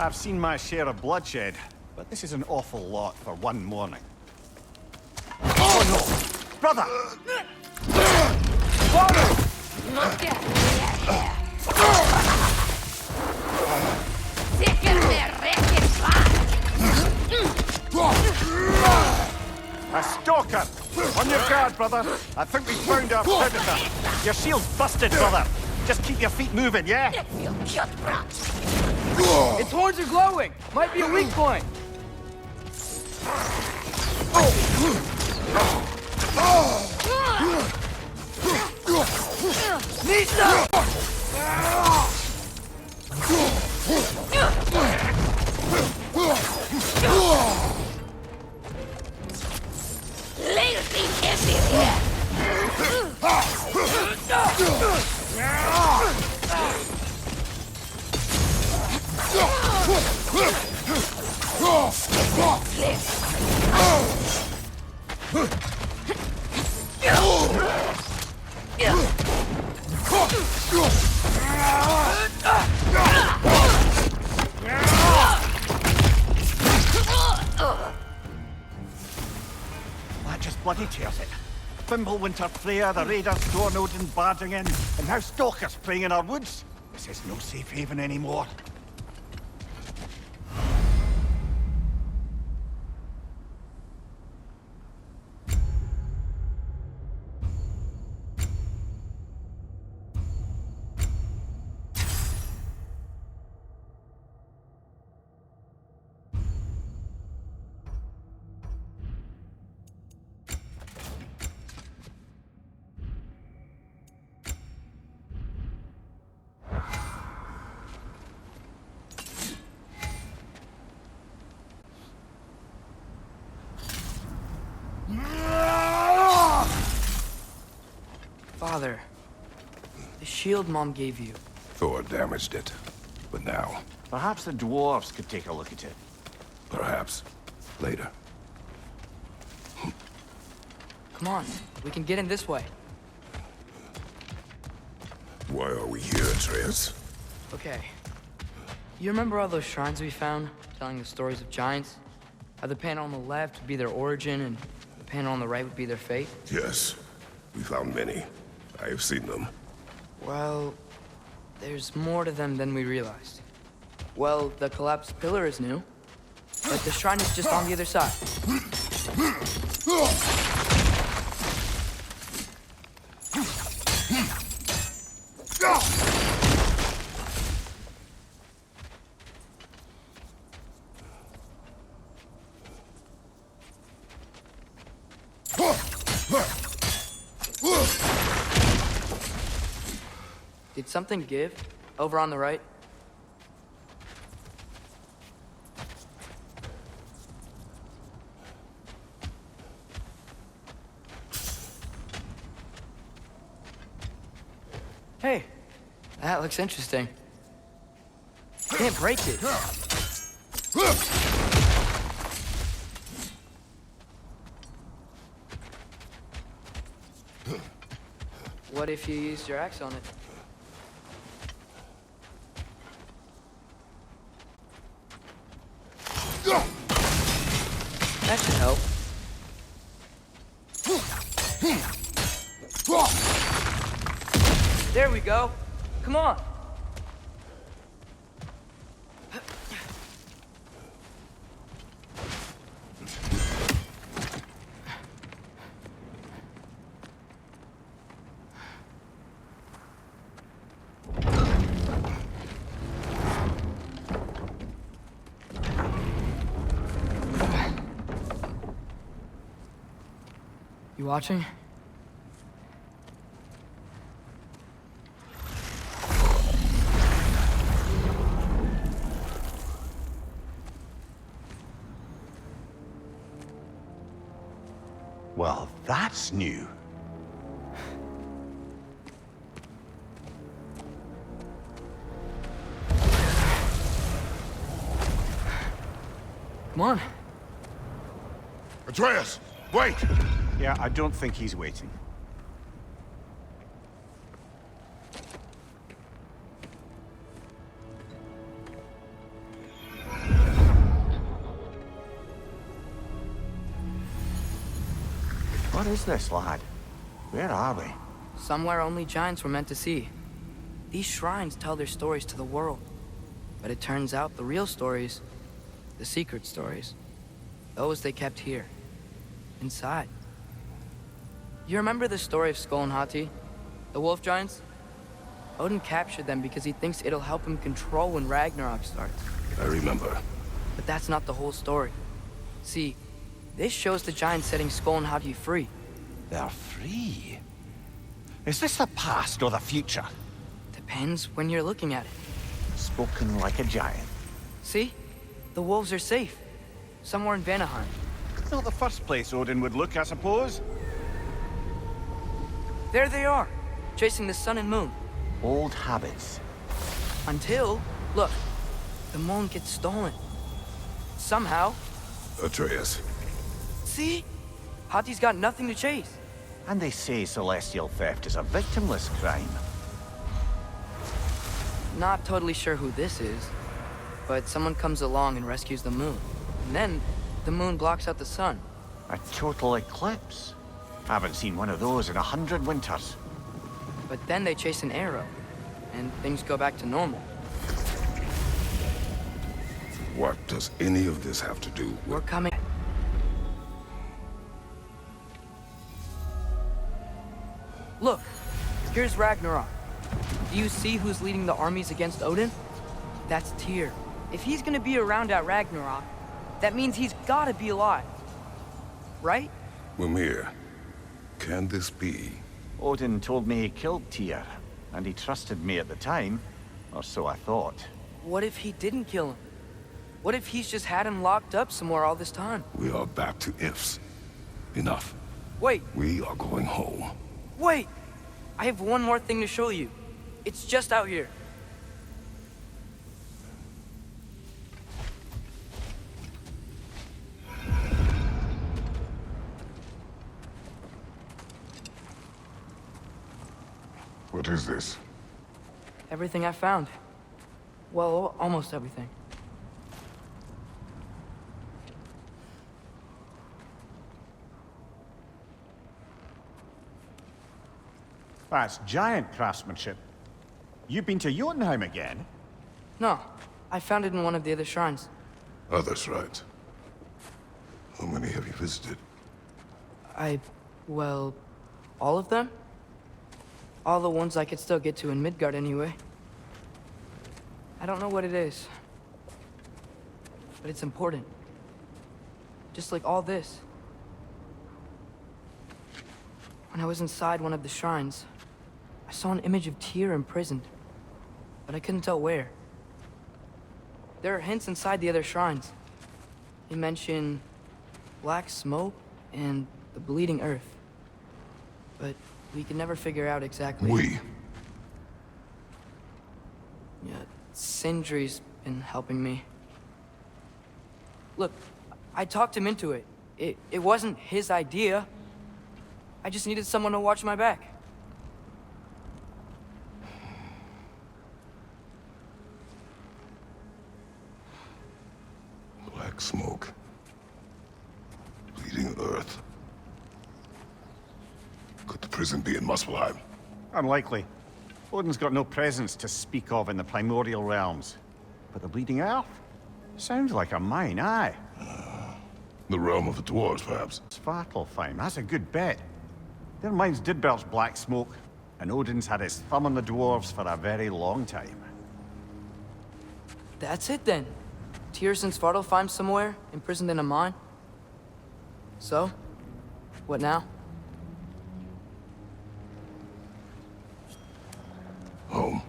I've seen my share of bloodshed, but this is an awful lot for one morning. Oh no! Brother! A stalker! On your guard, brother. I think we found our predator. Your shield's busted, brother. Just keep your feet moving, yeah? Its horns are glowing! Might be a weak point! Nisa! That just bloody tears it. Fimbulwinter, Freya, the Raiders, Dornodin barging in, and now stalkers playing in our woods. This is no safe haven anymore. Father, the shield Mom gave you. Thor damaged it. But now, Perhaps the dwarves could take a look at it. Perhaps later. Come on, we can get in this way. Why are we here, Atreus? Okay. You remember all those shrines we found, telling the stories of giants? How the panel on the left would be their origin, and the panel on the right would be their fate? Yes. We found many. I have seen them. Well, there's more to them than we realized. Well, the collapsed pillar is new, but the shrine is just on the other side. Did something give? Over on the right? Hey, that looks interesting. Can't break it. What if you used your axe on it? That should help. There we go. Come on. You watching? Well, that's new. Come on. Atreus, wait! Yeah, I don't think he's waiting. What is this, lad? Where are we? Somewhere only giants were meant to see. These shrines tell their stories to the world. But it turns out the real stories, the secret stories, those they kept here, inside. You remember the story of Skull and Hati, the wolf giants? Odin captured them because he thinks it'll help him control when Ragnarok starts. I remember. But that's not the whole story. See, this shows the giants setting Skull and Hati free. They're free? Is this the past or the future? Depends when you're looking at it. Spoken like a giant. See? The wolves are safe. Somewhere in Vanaheim. Not the first place Odin would look, I suppose. There they are, chasing the sun and moon. Old habits. Until, look, the moon gets stolen. Somehow. Atreus. See? Hati's got nothing to chase. And they say celestial theft is a victimless crime. Not totally sure who this is, but someone comes along and rescues the moon. And then, the moon blocks out the sun. A total eclipse. Haven't seen one of those in 100 winters. But then they chase an arrow, and things go back to normal. What does any of this have to do with... We're coming. Look, here's Ragnarok. Do you see who's leading the armies against Odin? That's Tyr. If he's gonna be around at Ragnarok, that means he's gotta be alive. Right? Mimir, can this be? Odin told me he killed Tyr, and he trusted me at the time, or so I thought. What if he didn't kill him? What if he's just had him locked up somewhere all this time? We are back to ifs. Enough. Wait, We are going home. wait! I have one more thing to show you. It's just out here. What is this? Everything I found. Well, almost everything. That's giant craftsmanship. You've been to Jotunheim again? No, I found it in one of the other shrines. Other shrines. How many have you visited? Well, all of them? All the ones I could still get to in Midgard anyway. I don't know what it is, but it's important. Just like all this. When I was inside one of the shrines, I saw an image of Tyr imprisoned, but I couldn't tell where. There are hints inside the other shrines. They mention black smoke and the bleeding earth. But we could never figure out exactly. We? Yeah, Sindri's been helping me. Look, I talked him into it. It wasn't his idea. I just needed someone to watch my back. Black smoke. Bleeding earth. Could the prison be in Muspelheim? Unlikely. Odin's got no presence to speak of in the primordial realms. But the Bleeding Earth? Sounds like a mine, aye. The realm of the dwarves, perhaps. Svartalfheim, that's a good bet. Their mines did belch black smoke, and Odin's had his thumb on the dwarves for a very long time. That's it then. Tyr's in Svartalfheim somewhere, imprisoned in a mine. So, what now? Home.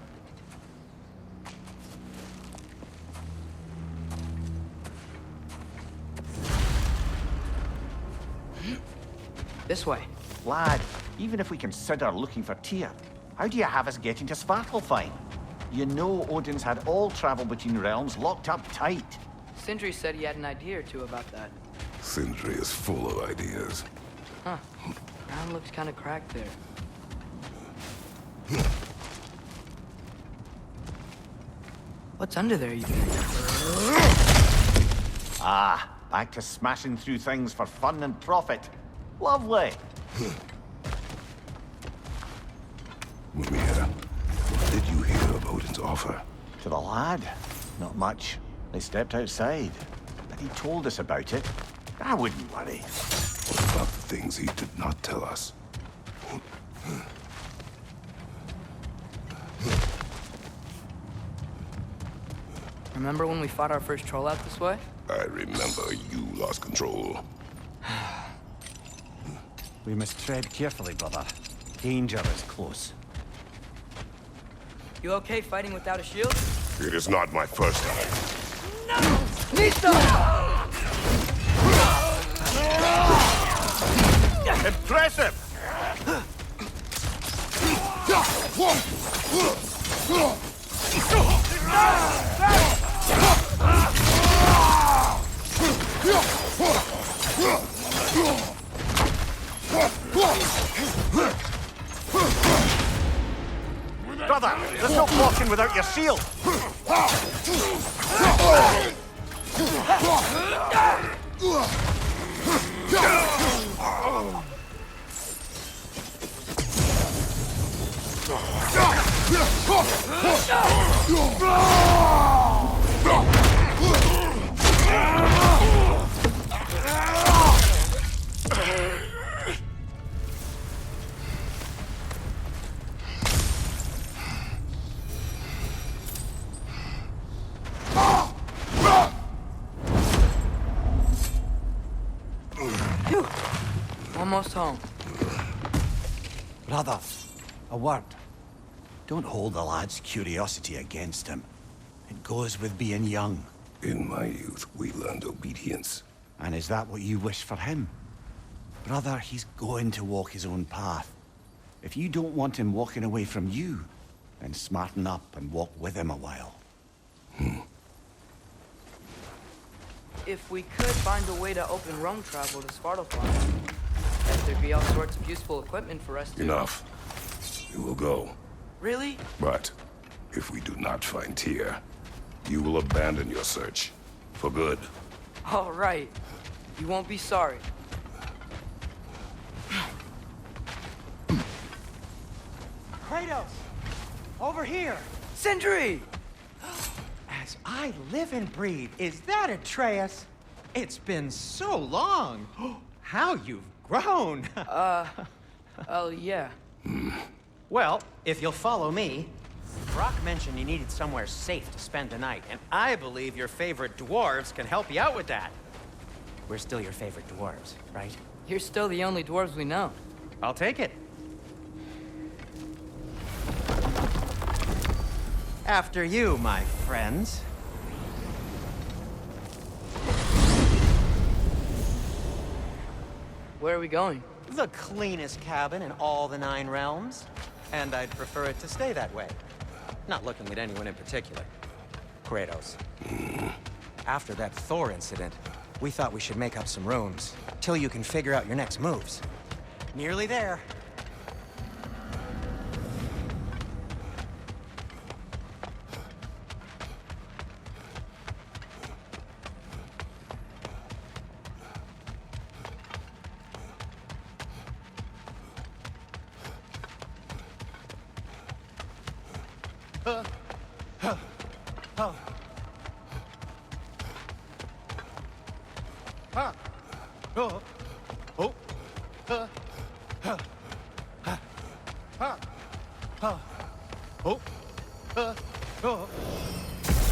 This way. Lad, even if we consider looking for Tyr, how do you have us getting to Svartalfheim? You know Odin's had all travel between realms locked up tight. Sindri said he had an idea or two about that. Sindri is full of ideas. Huh. Ground looks kind of cracked there. What's under there, you think? Ah, back to smashing through things for fun and profit. Lovely. Mimir, what did you hear of Odin's offer? To the lad? Not much. They stepped outside. But he told us about it. I wouldn't worry. What about the things he did not tell us? Remember when we fought our first troll out this way? I remember you lost control. We must tread carefully, brother. Danger is close. You okay fighting without a shield? It is not my first time. Impressive! Brother, there's no walking without your shield. Almost home. Brother, a word. Don't hold the lad's curiosity against him. It goes with being young. In my youth, we learned obedience. And is that what you wish for him? Brother, he's going to walk his own path. If you don't want him walking away from you, then smarten up and walk with him a while. If we could find a way to open roam travel to Svartalfheim, there'd be all sorts of useful equipment for us to... Enough. We will go. Really? But if we do not find Tyr, you will abandon your search. For good. All right. You won't be sorry. Kratos! Over here! Sindri! As I live and breathe, is that Atreus? It's been so long. How you've grown. Oh, yeah. Well, if you'll follow me, Brock mentioned you needed somewhere safe to spend the night, and I believe your favorite dwarves can help you out with that. We're still your favorite dwarves, right? You're still the only dwarves we know. I'll take it. After you, my friends. Where are we going? The cleanest cabin in all the 9 realms. And I'd prefer it to stay that way. Not looking at anyone in particular. Kratos. After that Thor incident, we thought we should make up some rooms, till you can figure out your next moves. Nearly there.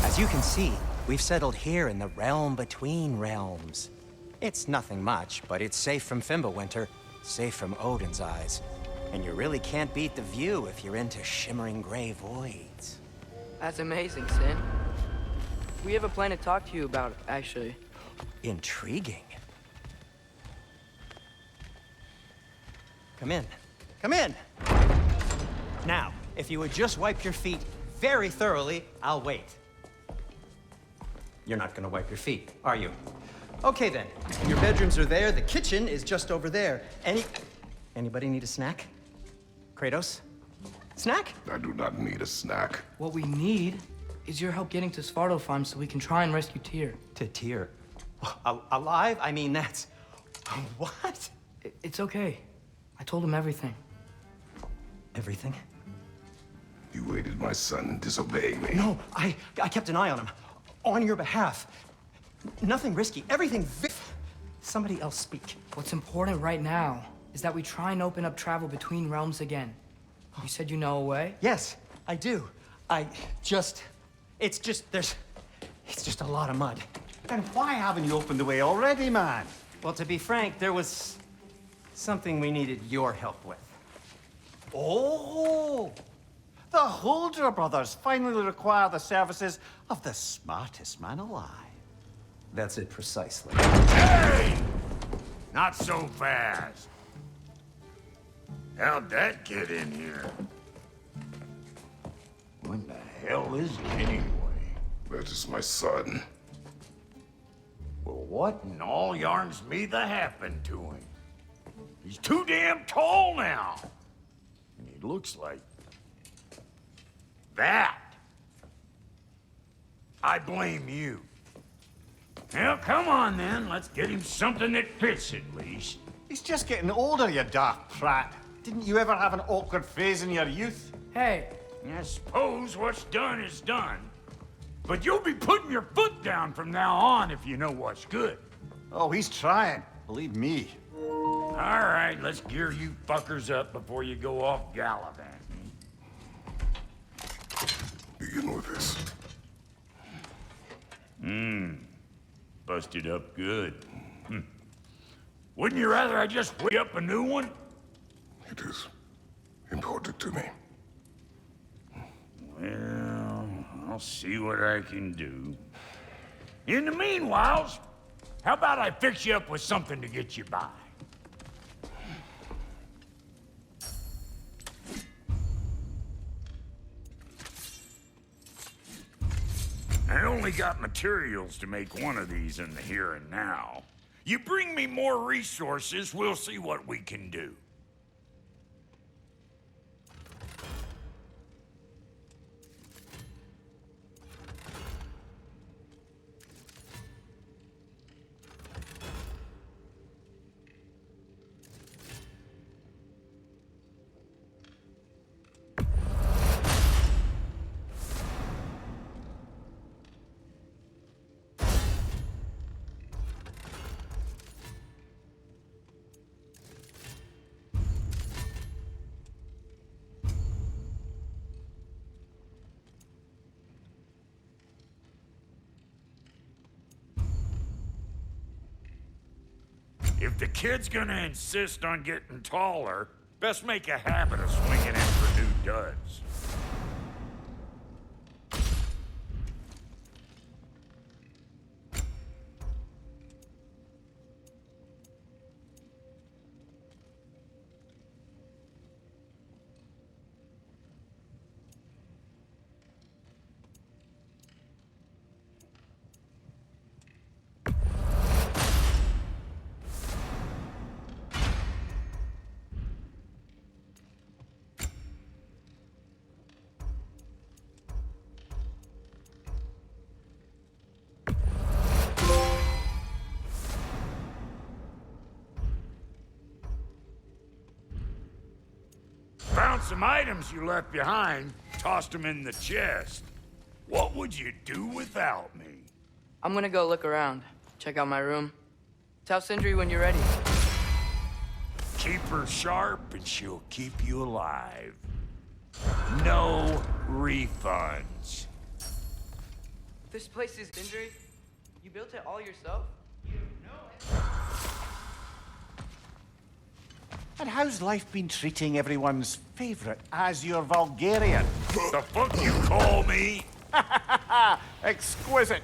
As you can see, we've settled here in the realm between realms. It's nothing much, but it's safe from Fimbulwinter, safe from Odin's eyes. And you really can't beat the view if you're into shimmering gray voids. That's amazing, Sin. We have a plan to talk to you about, actually. Intriguing. Come in. Come in! Now, if you would just wipe your feet very thoroughly, I'll wait. You're not gonna wipe your feet, are you? Okay then. Your bedrooms are there, the kitchen is just over there. Anybody need a snack? Kratos? Snack? I do not need a snack. What we need is your help getting to Svartalfheim so we can try and rescue Tyr. To Tyr? Alive? I mean, that's... What? It's okay. I told him everything. Everything? You aided my son in disobeying me. No, I kept an eye on him. On your behalf. Nothing risky. Everything Somebody else speak. What's important right now is that we try and open up travel between realms again. You said you know a way? Yes, I do. It's just a lot of mud. Then why haven't you opened the way already, man? Well, to be frank, there was something we needed your help with. Oh! The Holder brothers finally require the services of the smartest man alive. That's it precisely. Hey! Not so fast. How'd that get in here? What the hell is he anyway? That is my son. Well, what in all yarns me that happened to him? He's too damn tall now. And he looks like... that. I blame you. Well, come on then. Let's get him something that fits at least. He's just getting older, you daft prat. Didn't you ever have an awkward phase in your youth? Hey, I suppose what's done is done. But you'll be putting your foot down from now on if you know what's good. Oh, he's trying. Believe me. All right, let's gear you fuckers up before you go off gallivanting. Begin with this. Busted up good. Wouldn't you rather I just wake up a new one? It is important to me. Well, I'll see what I can do. In the meanwhile, how about I fix you up with something to get you by? I only got materials to make one of these in the here and now. You bring me more resources, we'll see what we can do. If the kid's gonna insist on getting taller, best make a habit of swinging in for new duds. Found some items you left behind, tossed them in the chest. What would you do without me? I'm gonna go look around, check out my room. Tell Sindri when you're ready. Keep her sharp and she'll keep you alive. No refunds. This place is Sindri. You built it all yourself? And how's life been treating everyone's favorite Azure Vulgarian? The fuck you call me? Exquisite.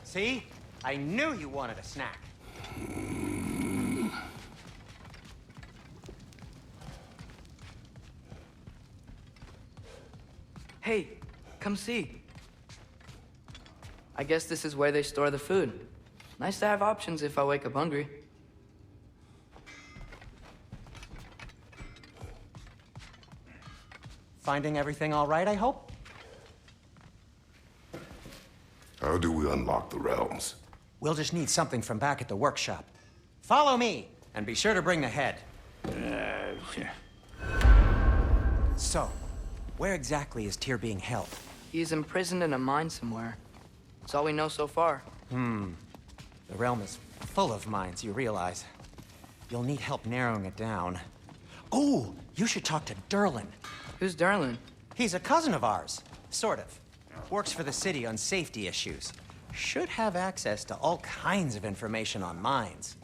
See? I knew you wanted a snack. Hey, come see. I guess this is where they store the food. Nice to have options if I wake up hungry. Finding everything all right, I hope? How do we unlock the realms? We'll just need something from back at the workshop. Follow me, and be sure to bring the head. So, where exactly is Tyr being held? He's imprisoned in a mine somewhere. That's all we know so far. The realm is full of mines, you realize. You'll need help narrowing it down. Oh, you should talk to Derlin. Who's Derlin? He's a cousin of ours, sort of. Works for the city on safety issues. Should have access to all kinds of information on mines.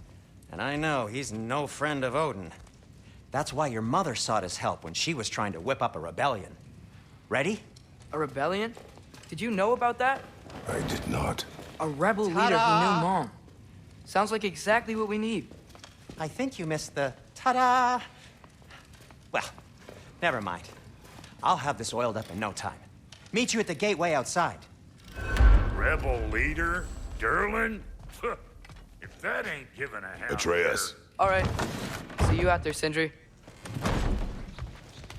And I know he's no friend of Odin. That's why your mother sought his help when she was trying to whip up a rebellion. Ready? A rebellion? Did you know about that? I did not. A rebel leader who knew Mom. Sounds like exactly what we need. I think you missed the ta-da. Well, never mind. I'll have this oiled up in no time. Meet you at the gateway outside. Rebel leader? Derlin? If that ain't giving a hell. Atreus. All right. See you out there, Sindri.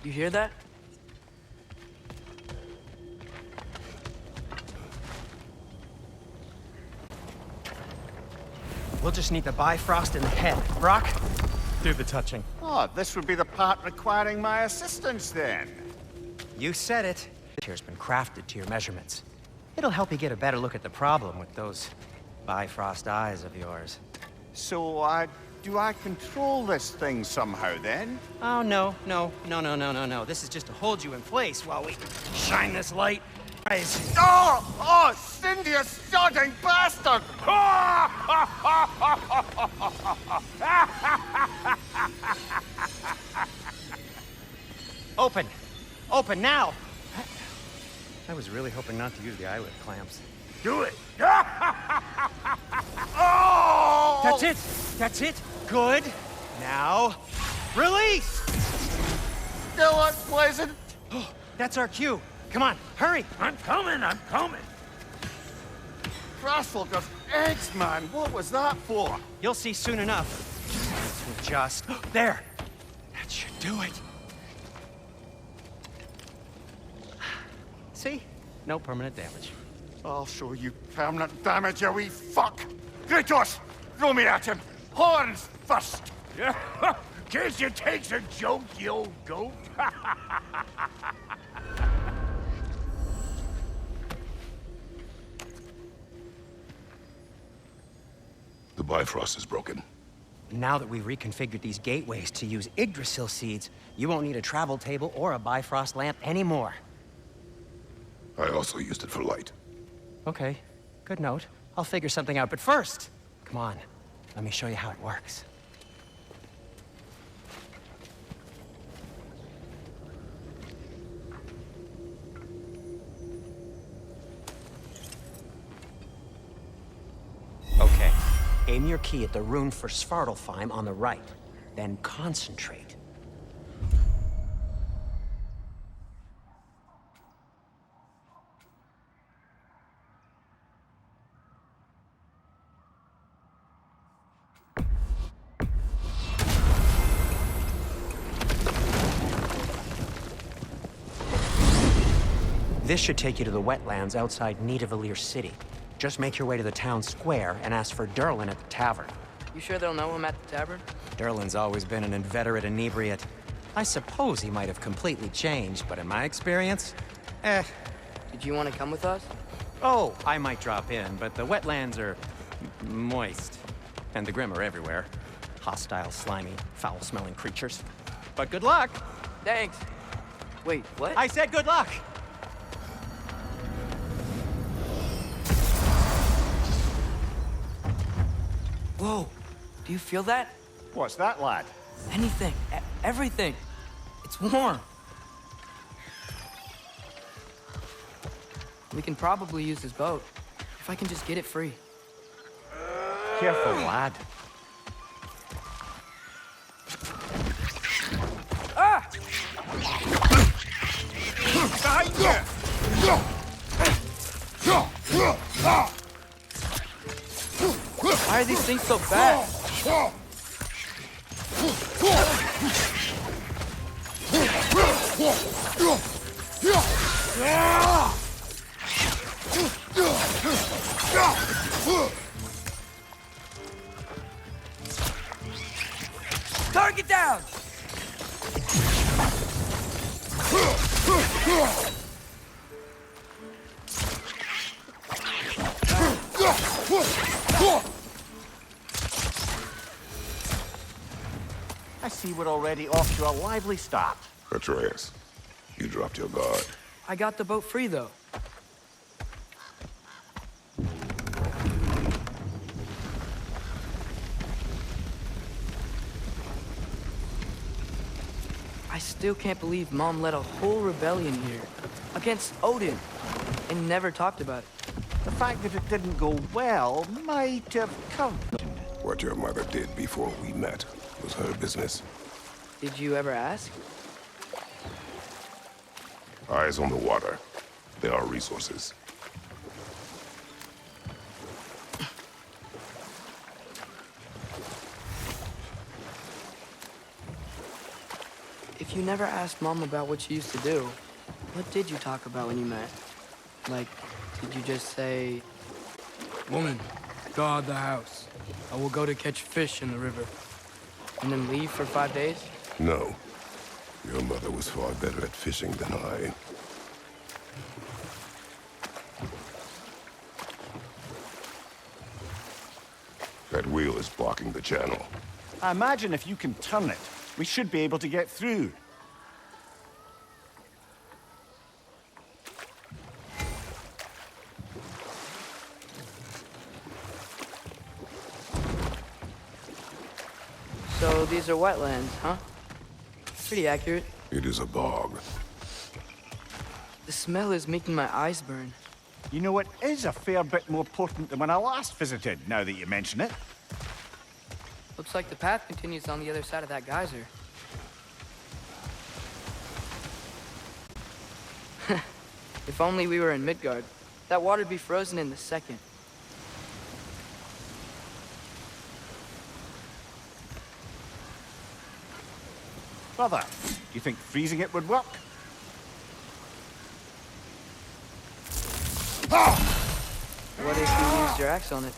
You hear that? We'll just need the Bifrost in the head. Brock, do the touching. Oh, this would be the part requiring my assistance then. You said it. Tyr's been crafted to your measurements. It'll help you get a better look at the problem with those Bifrost eyes of yours. So, do I control this thing somehow then? Oh, no. This is just to hold you in place while we shine this light. Eyes. Oh, Cindy, you sodding bastard! Open! Open now! I was really hoping not to use the eyelid clamps. Do it! Oh! That's it! That's it! Good! Now, release! Still unpleasant. Oh, that's our cue. Come on, hurry! I'm coming! Frostfolkers, eggs, man. What was that for? You'll see soon enough. To just... There! That should do it. See? No permanent damage. I'll show you permanent damage, you wee fuck. Kratos, throw me at him. Horns first. Yeah, case you takes a joke, you old goat. Bifrost is broken. Now that we've reconfigured these gateways to use Yggdrasil seeds, you won't need a travel table or a Bifrost lamp anymore. I also used it for light. Okay, good note. I'll figure something out, but first, come on, let me show you how it works. Okay, aim your key at the rune for Svartalfheim on the right, then concentrate. This should take you to the wetlands outside Nidavellir City. Just make your way to the town square and ask for Derlin at the tavern. You sure they'll know him at the tavern? Derlin's always been an inveterate inebriate. I suppose he might have completely changed, but in my experience, Did you want to come with us? Oh, I might drop in, but the wetlands are moist. And the Grim are everywhere. Hostile, slimy, foul-smelling creatures. But good luck! Thanks. Wait, what? I said good luck! Whoa, do you feel that? What's that, lad? Anything, everything. It's warm. We can probably use this boat, if I can just get it free. Careful, lad. Ah! Behind you! Why are these things so fast? Target down! I see we're already off to a lively start. Atreus, you dropped your guard. I got the boat free, though. I still can't believe Mom led a whole rebellion here against Odin and never talked about it. The fact that it didn't go well might have come. What your mother did before we met was her business. Did you ever ask? Eyes on the water. There are resources. If you never asked Mom about what she used to do, what did you talk about when you met? Like, did you just say, "Woman, guard the house. I will go to catch fish in the river," and then leave for 5 days? No. Your mother was far better at fishing than I. That wheel is blocking the channel. I imagine if you can turn it, we should be able to get through. So these are wetlands, huh? Pretty accurate. It is a bog. The smell is making my eyes burn. You know, it is a fair bit more potent than when I last visited, now that you mention it. Looks like the path continues on the other side of that geyser. If only we were in Midgard. That water'd be frozen in the second. Brother, do you think freezing it would work? What if you used your axe on it?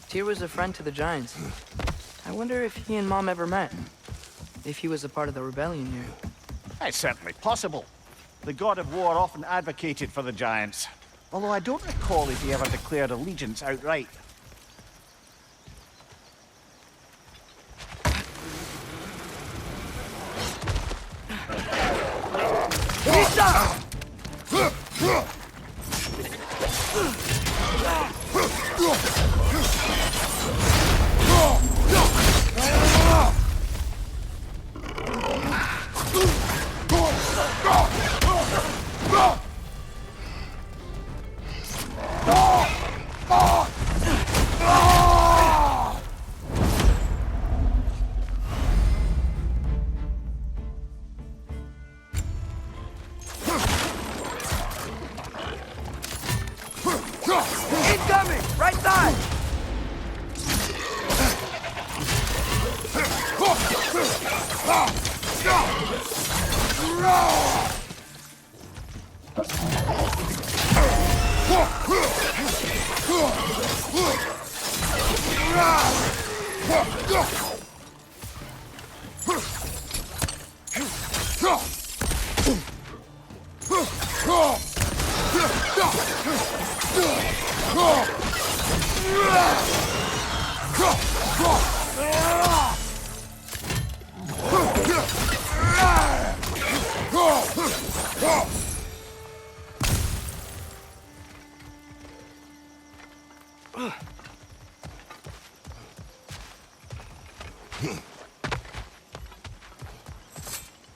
Tyr was a friend to the Giants. I wonder if he and Mom ever met. If he was a part of the rebellion here. It's certainly possible. The god of war often advocated for the Giants. Although I don't recall if he ever declared allegiance outright. Incoming! Right side!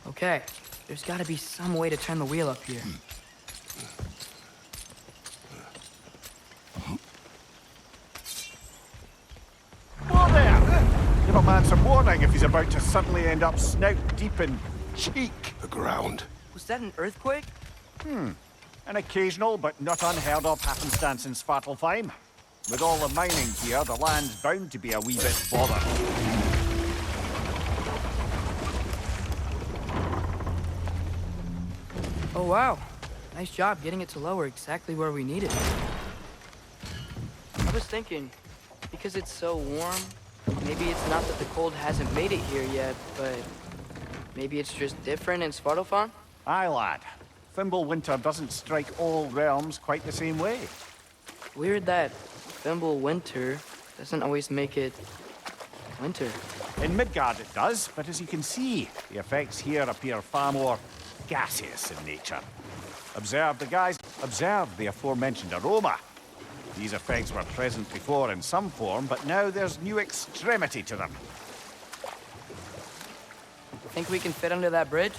Okay, there's gotta be some way to turn the wheel up here. Whoa there! Give a man some warning if he's about to suddenly end up snout deep in cheek. The ground. Was that an earthquake? An occasional but not unheard of happenstance in Svartalfheim. With all the mining here, the land's bound to be a wee bit bothered. Oh wow, nice job getting it to lower exactly where we need it. I was thinking, because it's so warm, maybe it's not that the cold hasn't made it here yet, but maybe it's just different in Svartalfheim? Aye, lad. Fimbulwinter doesn't strike all realms quite the same way. Weird that Fimbulwinter doesn't always make it winter. In Midgard it does, but as you can see, the effects here appear far more gaseous in nature. Observe the aforementioned aroma. These effects were present before in some form, but now there's new extremity to them. Think we can fit under that bridge?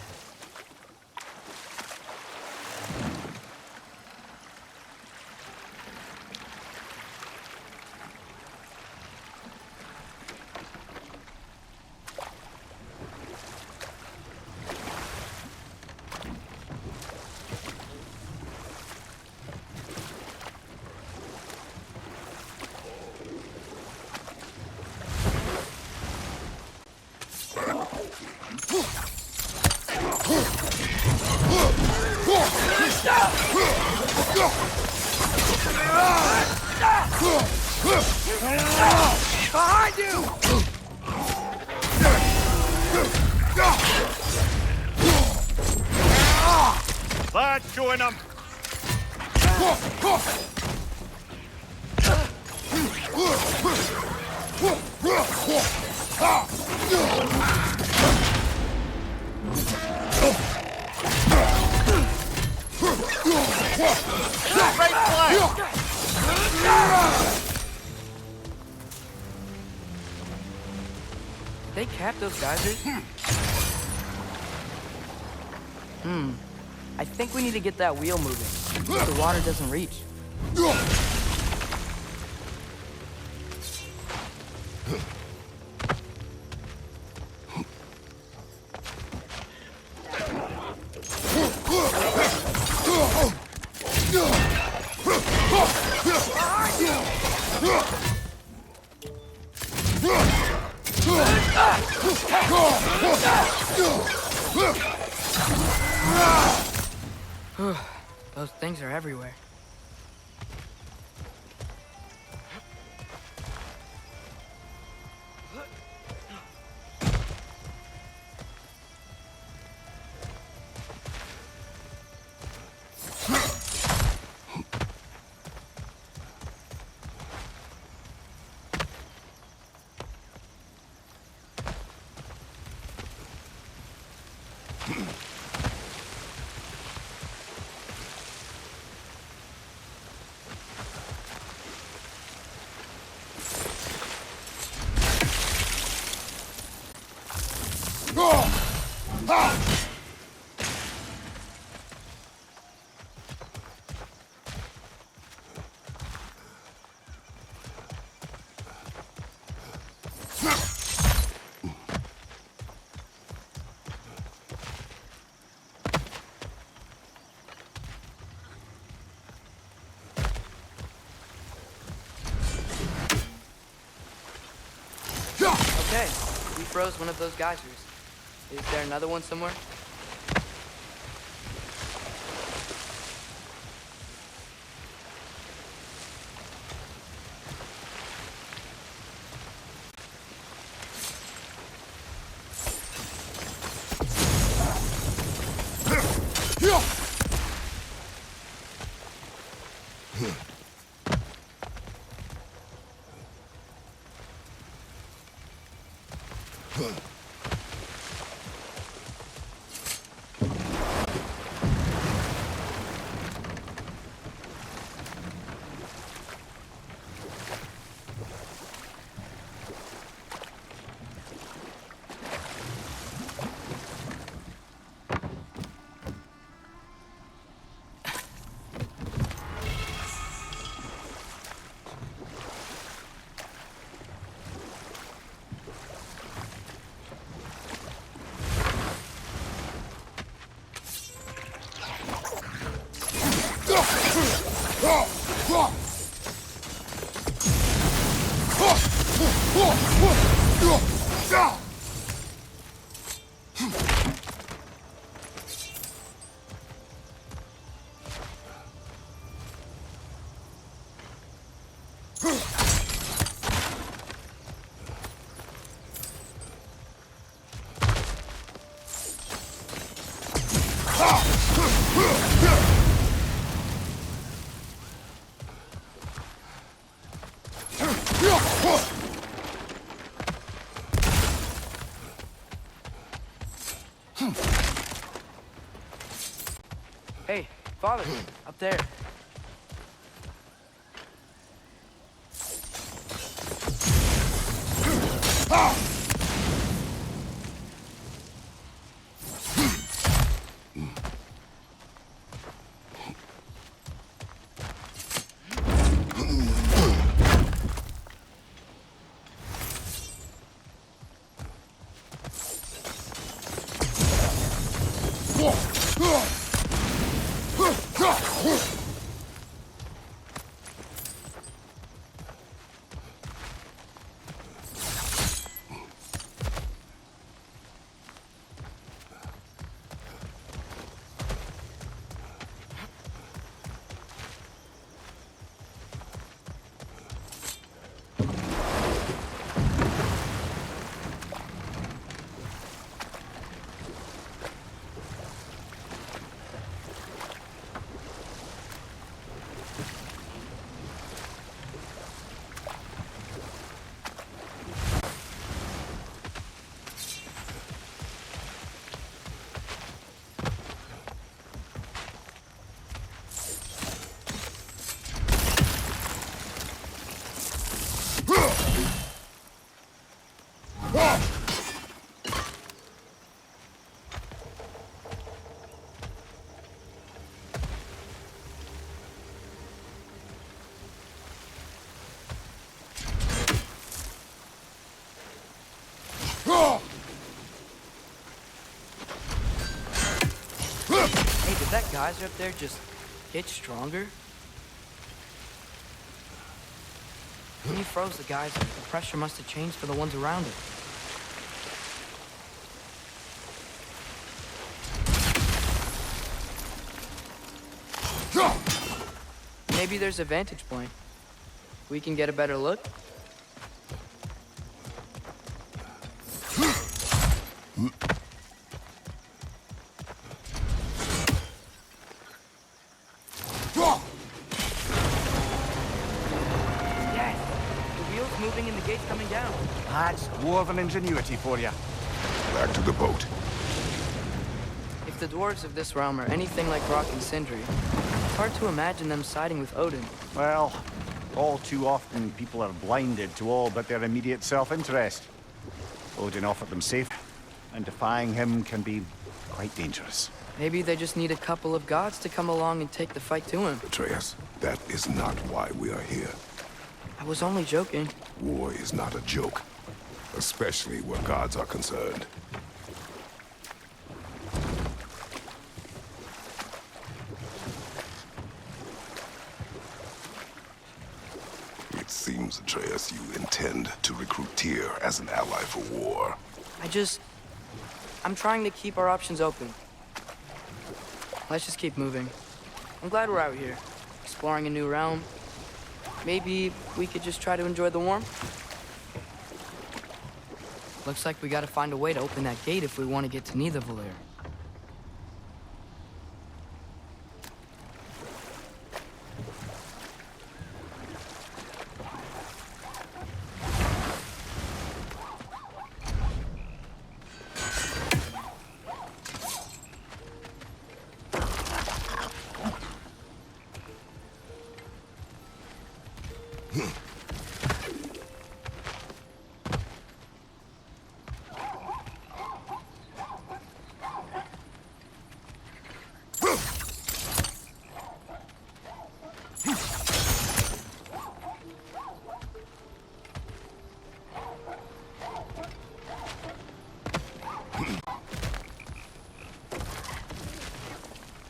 Behind you! That's showing them! They capped those geysers? I think we need to get that wheel moving, so the water doesn't reach. Those things are everywhere. Okay, we froze one of those geysers. Is there another one somewhere? Hey, Father, up there. Hey, did that geyser up there just get stronger? When you froze the geyser, the pressure must have changed for the ones around it. Maybe there's a vantage point. We can get a better look. Yes! The wheel's moving and the gate's coming down. That's dwarven ingenuity for you. Back to the boat. If the dwarves of this realm are anything like Rock and Sindri, it's hard to imagine them siding with Odin. Well, all too often people are blinded to all but their immediate self-interest. Odin offered them safe, and defying him can be quite dangerous. Maybe they just need a couple of gods to come along and take the fight to him. Atreus, that is not why we are here. I was only joking. War is not a joke, especially where gods are concerned. It seems seems, Atreus, you intend to recruit Tyr as an ally for war. I'm trying to keep our options open. Let's just keep moving. I'm glad we're out here, exploring a new realm. Maybe we could just try to enjoy the warmth? Looks like we gotta find a way to open that gate if we want to get to Nidavellir.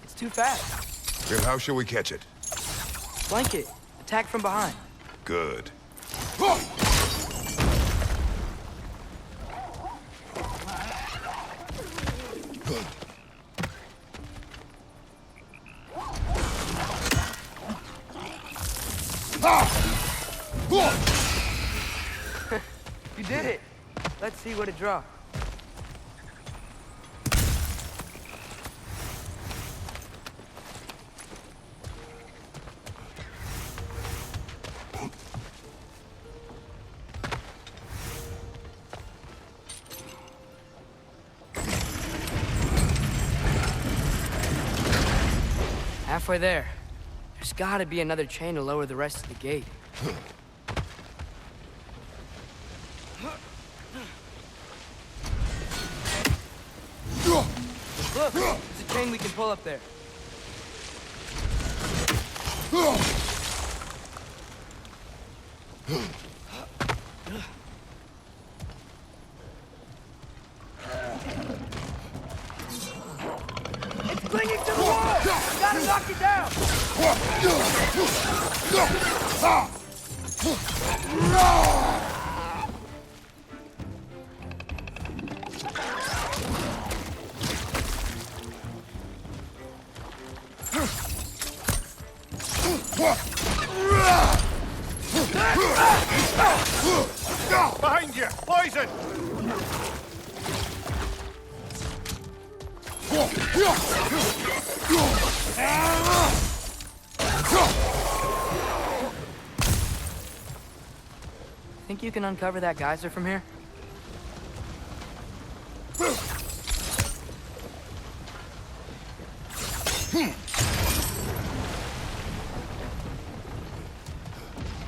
It's too fast. Then how shall we catch it? Flank it. Attack from behind. Good. You did it. Let's see what it dropped. Halfway there. There's gotta be another chain to lower the rest of the gate. Look, there's a chain we can pull up there. It's clinging to the wall! We gotta knock it down! Behind you! Poison! Think you can uncover that geyser from here?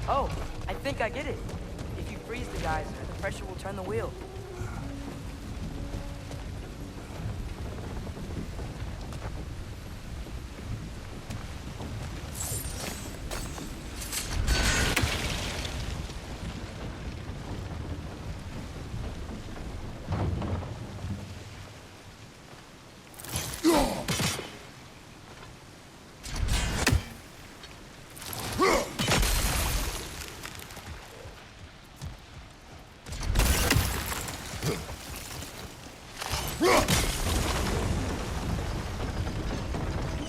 Oh, I think I get it. If you freeze the geyser, the pressure will turn the wheel.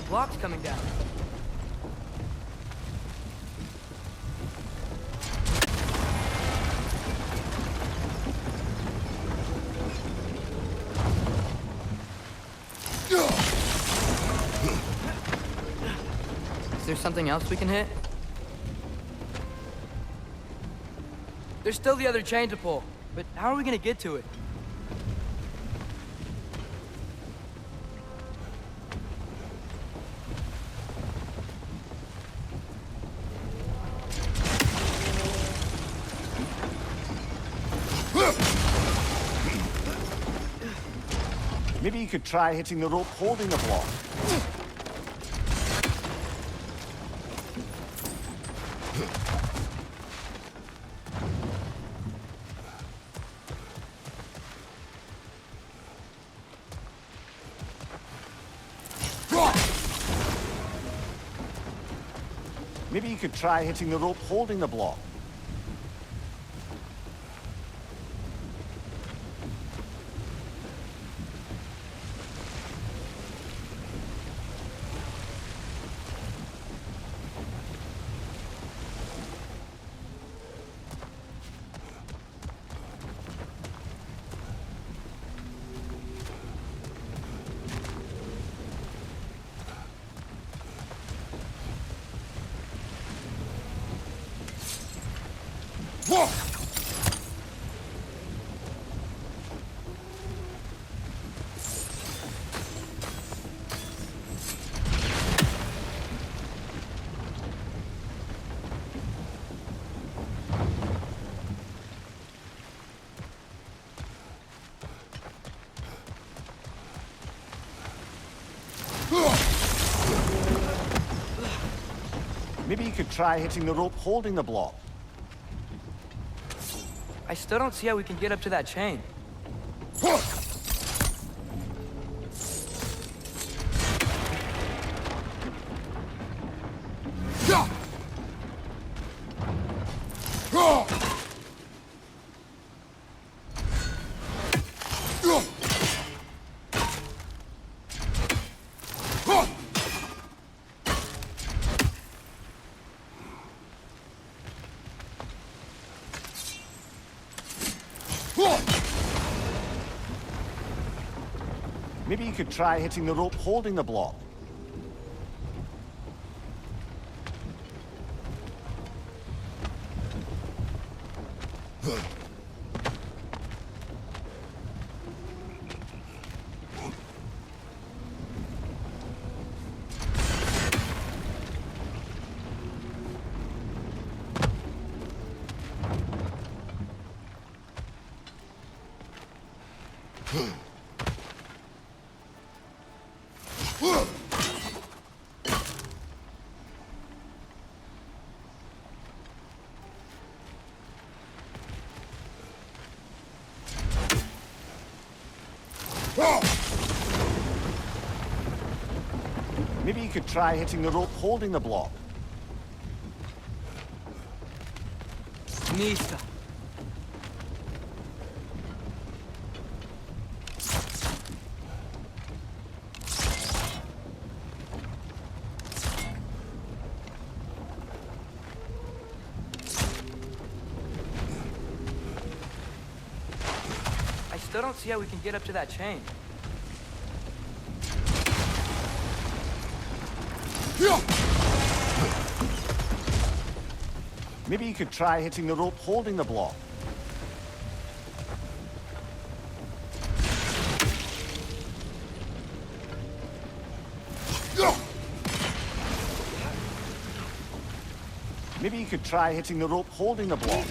Block's coming down. Is there something else we can hit? There's still the other chain to pull, but how are we gonna get to it? Maybe you could try hitting the rope holding the block. Maybe you could try hitting the rope holding the block. Maybe you could try hitting the rope holding the block. I still don't see how we can get up to that chain. Maybe you could try hitting the rope holding the block. Maybe you could try hitting the rope holding the block. Nista. I still don't see how we can get up to that chain. Maybe you could try hitting the rope holding the block. Maybe you could try hitting the rope holding the block.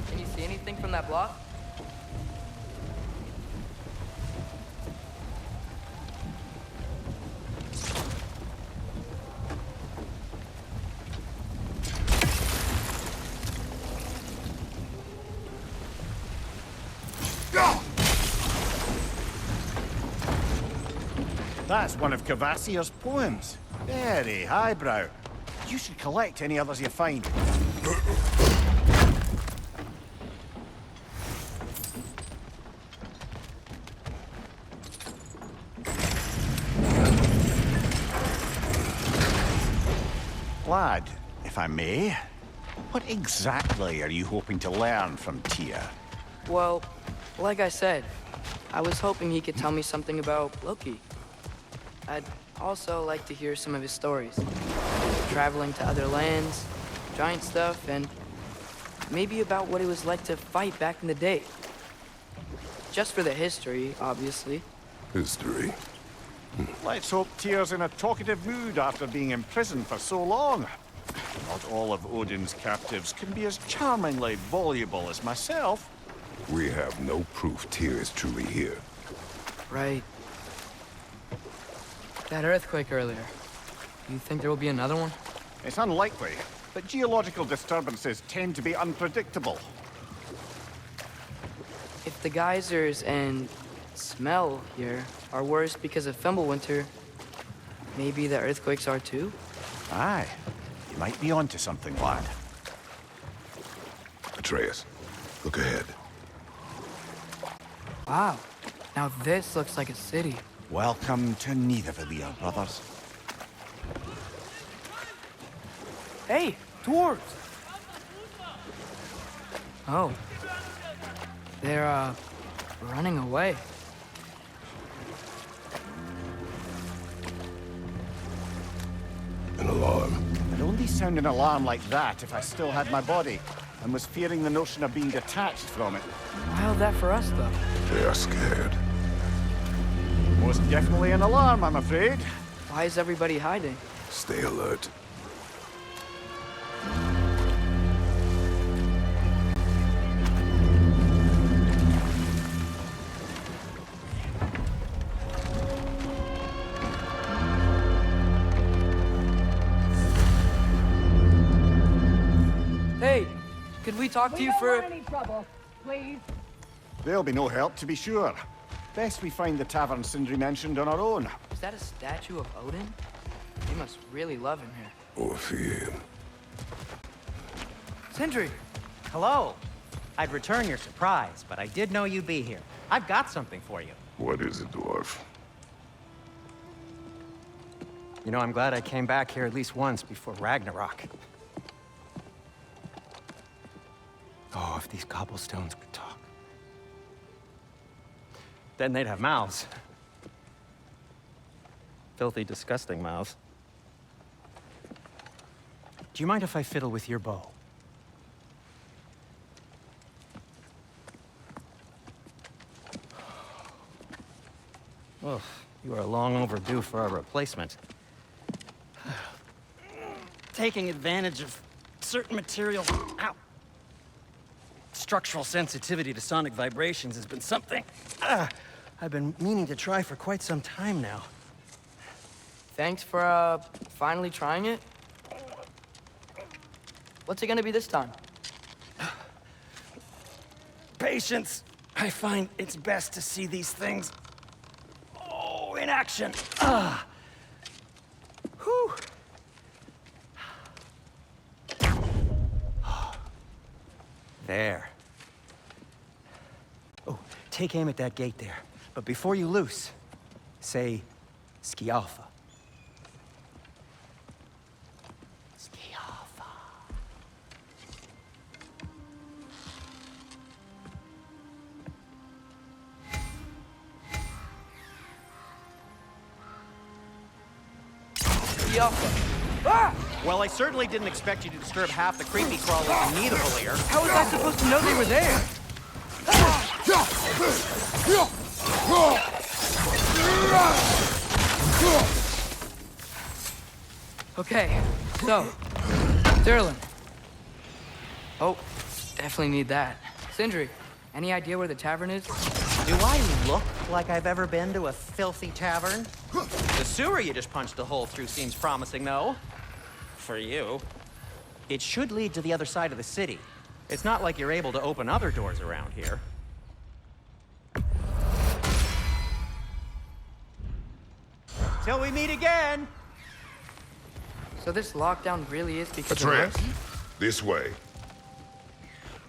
Can you see anything from that block? That's one of Cavassier's poems. Very highbrow. You should collect any others you find. Lad, if I may, what exactly are you hoping to learn from Tyr? Well, like I said, I was hoping he could tell me something about Loki. I'd also like to hear some of his stories. Traveling to other lands, giant stuff, and maybe about what it was like to fight back in the day. Just for the history, obviously. History. Let's hope Tyr's in a talkative mood after being imprisoned for so long. Not all of Odin's captives can be as charmingly voluble as myself. We have no proof Tyr is truly here. Right. That earthquake earlier. You think there will be another one? It's unlikely, but geological disturbances tend to be unpredictable. If the geysers and smell here are worse because of Fimbulwinter, maybe the earthquakes are too? Aye, you might be onto something, lad. Atreus, look ahead. Wow. Now this looks like a city. Welcome to Nidavellir, brothers. Hey, dwarves! Oh. They're, running away. An alarm. I'd only sound an alarm like that if I still had my body, and was fearing the notion of being detached from it. How's that for us, though? They are scared. Most definitely an alarm, I'm afraid. Why is everybody hiding? Stay alert. we talk to you don't for... want any trouble, please. There'll be no help, to be sure. Best we find the tavern Sindri mentioned on our own. Is that a statue of Odin? You must really love him here. Or fear him. Sindri! Hello. I'd return your surprise, but I did know you'd be here. I've got something for you. What is it, dwarf? You know, I'm glad I came back here at least once before Ragnarok. Oh, if these cobblestones could talk. Then they'd have mouths. Filthy, disgusting mouths. Do you mind if I fiddle with your bow? Well, you are long overdue for a replacement. Taking advantage of certain materials. Ow! Structural sensitivity to sonic vibrations has been something I've been meaning to try for quite some time now. Thanks for, finally trying it. What's it gonna be this time? Patience. I find it's best to see these things, in action. Whew. There. Oh, take aim at that gate there. But before you loose, say, Skialfa. Skialfa. Ah! Well, I certainly didn't expect you to disturb half the creepy crawlers in need of a lair. How was I supposed to know they were there? Okay, so, Sterling. Oh, definitely need that. Sindri, any idea where the tavern is? Do I look like I've ever been to a filthy tavern? The sewer you just punched a hole through seems promising, though. For you. It should lead to the other side of the city. It's not like you're able to open other doors around here. Till we meet again! So this lockdown really is because of Atreus, us? this way.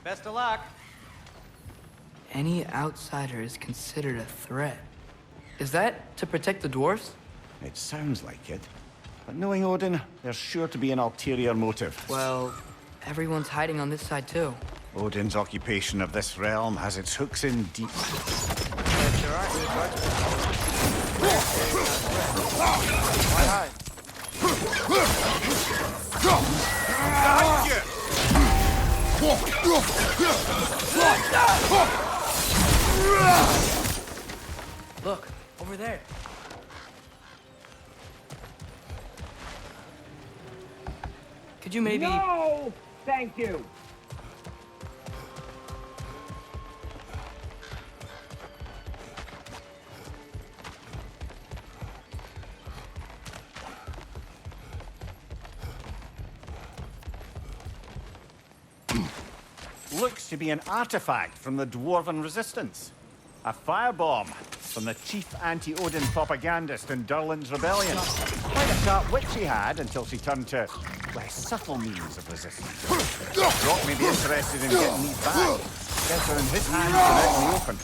Best of luck. Any outsider is considered a threat. Is that to protect the dwarves? It sounds like it. But knowing Odin, there's sure to be an ulterior motive. Well, everyone's hiding on this side too. Odin's occupation of this realm has its hooks in deep. If there aren't any guards for why hide? Look, over there. Could you maybe... No! Thank you. Looks to be an artifact from the Dwarven Resistance. A firebomb from the chief anti-Odin propagandist in Durlin's rebellion. Quite a sharp wit she had until she turned to less subtle means of resistance. Brock may be interested in getting these back. Better in his hands than out in the open.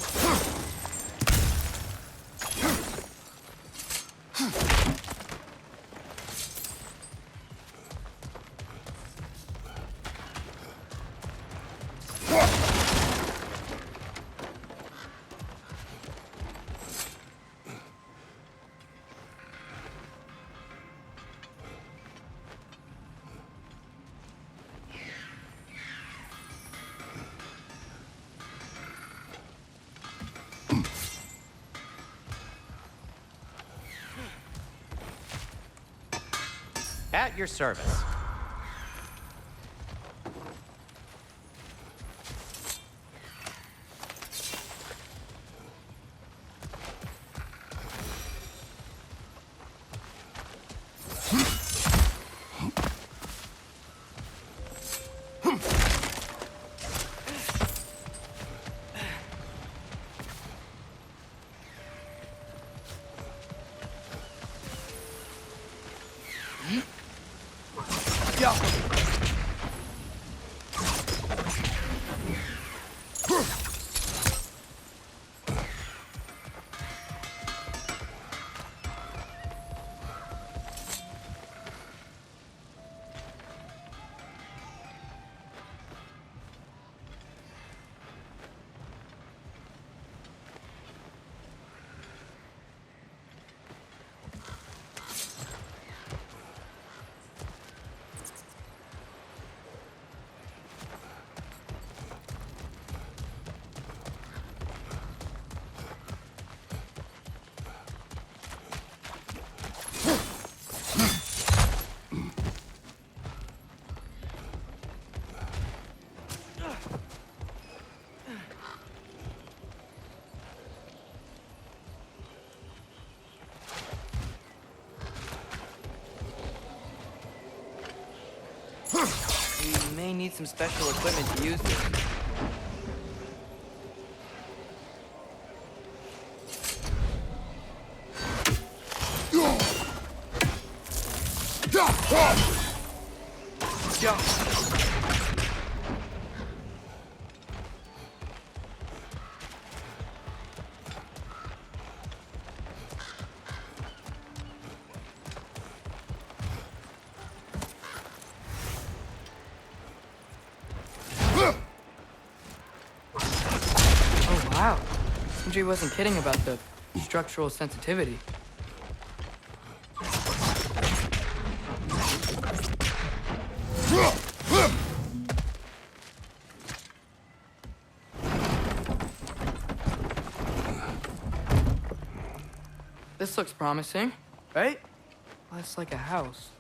At your service. We may need some special equipment to use this. Jump. Oh, wow. Sindri wasn't kidding about the structural sensitivity. This looks promising, right? Well, it's like a house.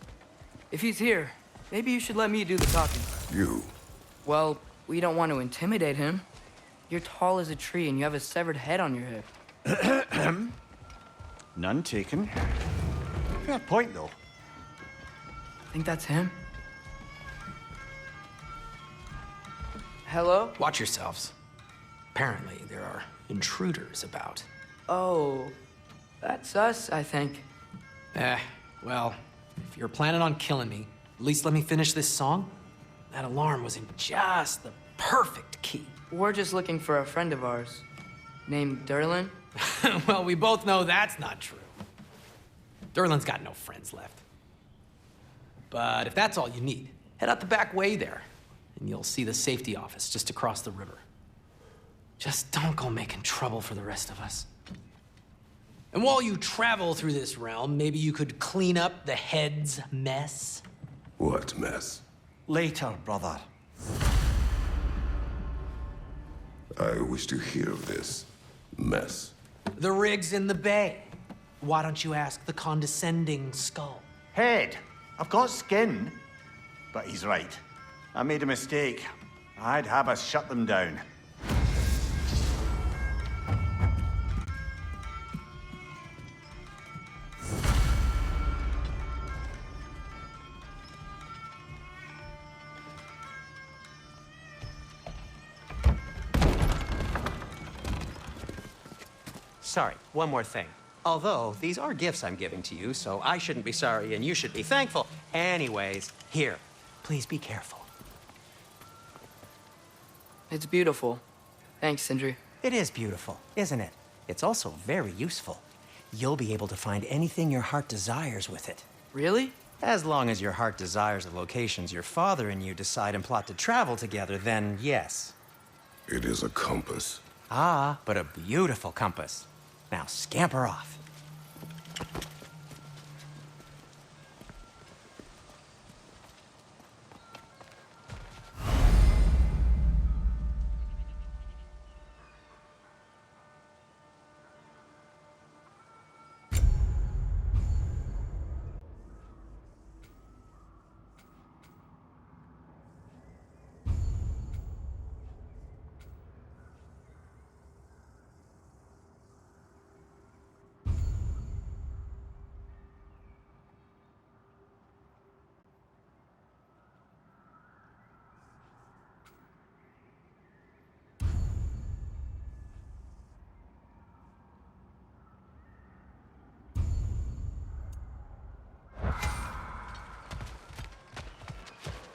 If he's here, maybe you should let me do the talking. You? Well, we don't want to intimidate him. You're tall as a tree and you have a severed head on your hip. None taken. Fair point, though. Think that's him? Hello? Watch yourselves. Apparently, there are intruders about. Oh, that's us, I think. Well, if you're planning on killing me, at least let me finish this song. That alarm was in just the perfect key. We're just looking for a friend of ours named Derlin. Well, we both know that's not true. Derlin's got no friends left. But if that's all you need, head out the back way there, and you'll see the safety office just across the river. Just don't go making trouble for the rest of us. And while you travel through this realm, maybe you could clean up the head's mess? What mess? Later, brother. I wish to hear of this mess. The rig's in the bay. Why don't you ask the condescending skull? Head. I've got skin. But he's right. I made a mistake. I'd have us shut them down. Sorry, one more thing. Although, these are gifts I'm giving to you, so I shouldn't be sorry and you should be thankful. Anyways, here, please be careful. It's beautiful. Thanks, Sindri. It is beautiful, isn't it? It's also very useful. You'll be able to find anything your heart desires with it. Really? As long as your heart desires the locations your father and you decide and plot to travel together, then yes. It is a compass. Ah, but a beautiful compass. Now scamper off.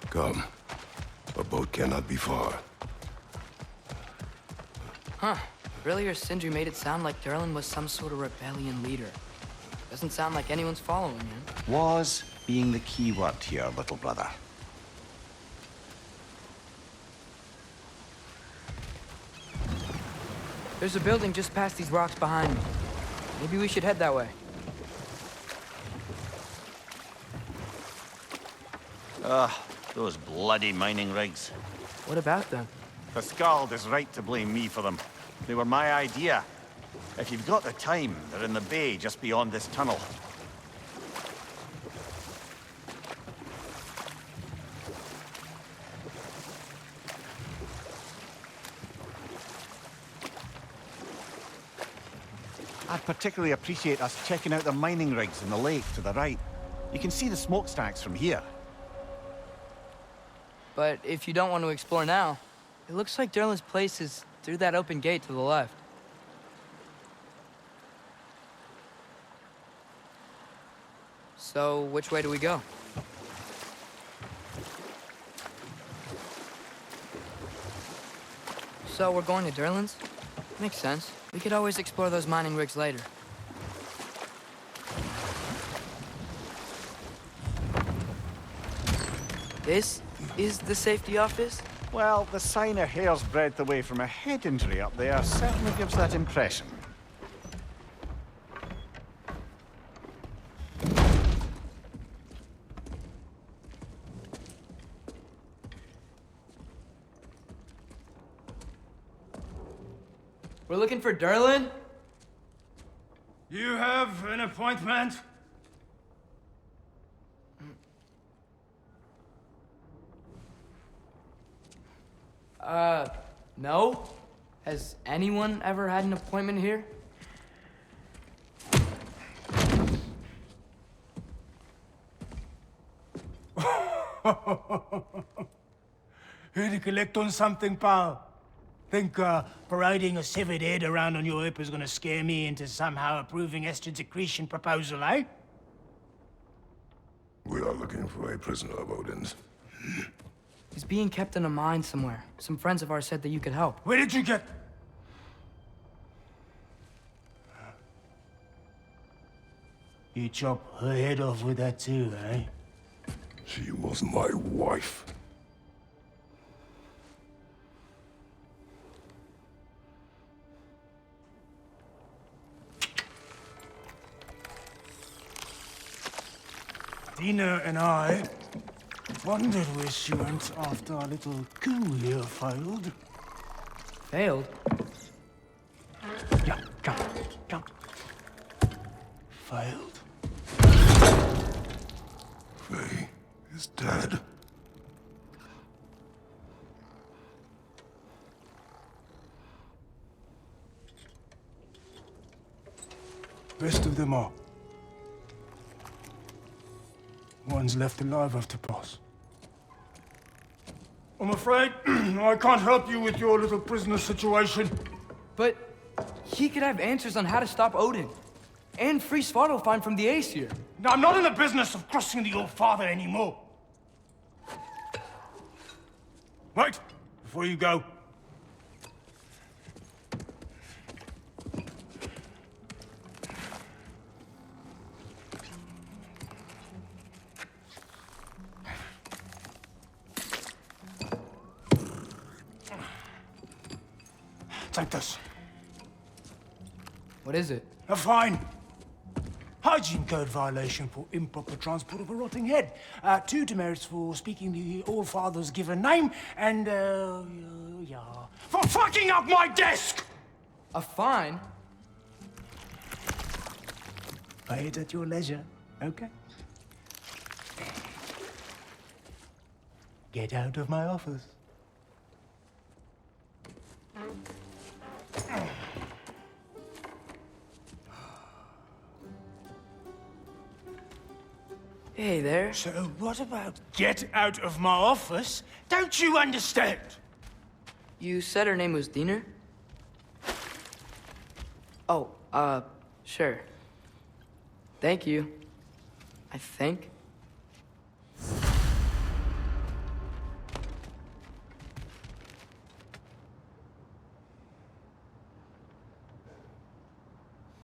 Come. A boat cannot be far. Huh. Earlier, Sindri made it sound like Derlin was some sort of rebellion leader. Doesn't sound like anyone's following him. Was being the key word here, little brother. There's a building just past these rocks behind me. Maybe we should head that way. Those bloody mining rigs. What about them? The Skald is right to blame me for them. They were my idea. If you've got the time, they're in the bay just beyond this tunnel. I'd particularly appreciate us checking out the mining rigs in the lake to the right. You can see the smokestacks from here. But if you don't want to explore now, it looks like Derlin's place is through that open gate to the left. So, which way do we go? So, we're going to Derlin's? Makes sense. We could always explore those mining rigs later. This is the safety office? Well, the sign a hair's breadth away from a head injury up there certainly gives that impression. We're looking for Derlin? You have an appointment? No? Has anyone ever had an appointment here? Here to collect on something, pal? Think parading a severed head around on your hip is gonna scare me into somehow approving Estrid's accretion proposal, eh? We are looking for a prisoner of Odin's. He's being kept in a mine somewhere. Some friends of ours said that you could help. Where did you get... You chop her head off with that too, eh? She was my wife. Dina and I wondered where she went after our little coup here failed. Failed? Yeah, come. Failed. Faye is dead. Rest of them are. One's left alive after pass. I'm afraid I can't help you with your little prisoner situation. But he could have answers on how to stop Odin. And free Svartalfheim from the Aesir. Now, I'm not in the business of crossing the old father anymore. Wait, before you go. Take this. What is it? A fine. Hygiene code violation for improper transport of a rotting head. 2 demerits for speaking the All-Father's given name, and, yeah. For fucking up my desk! A fine? Pay it at your leisure, okay? Get out of my office. Hey there. So what about get out of my office? Don't you understand? You said her name was Diener? Oh, sure. Thank you. I think.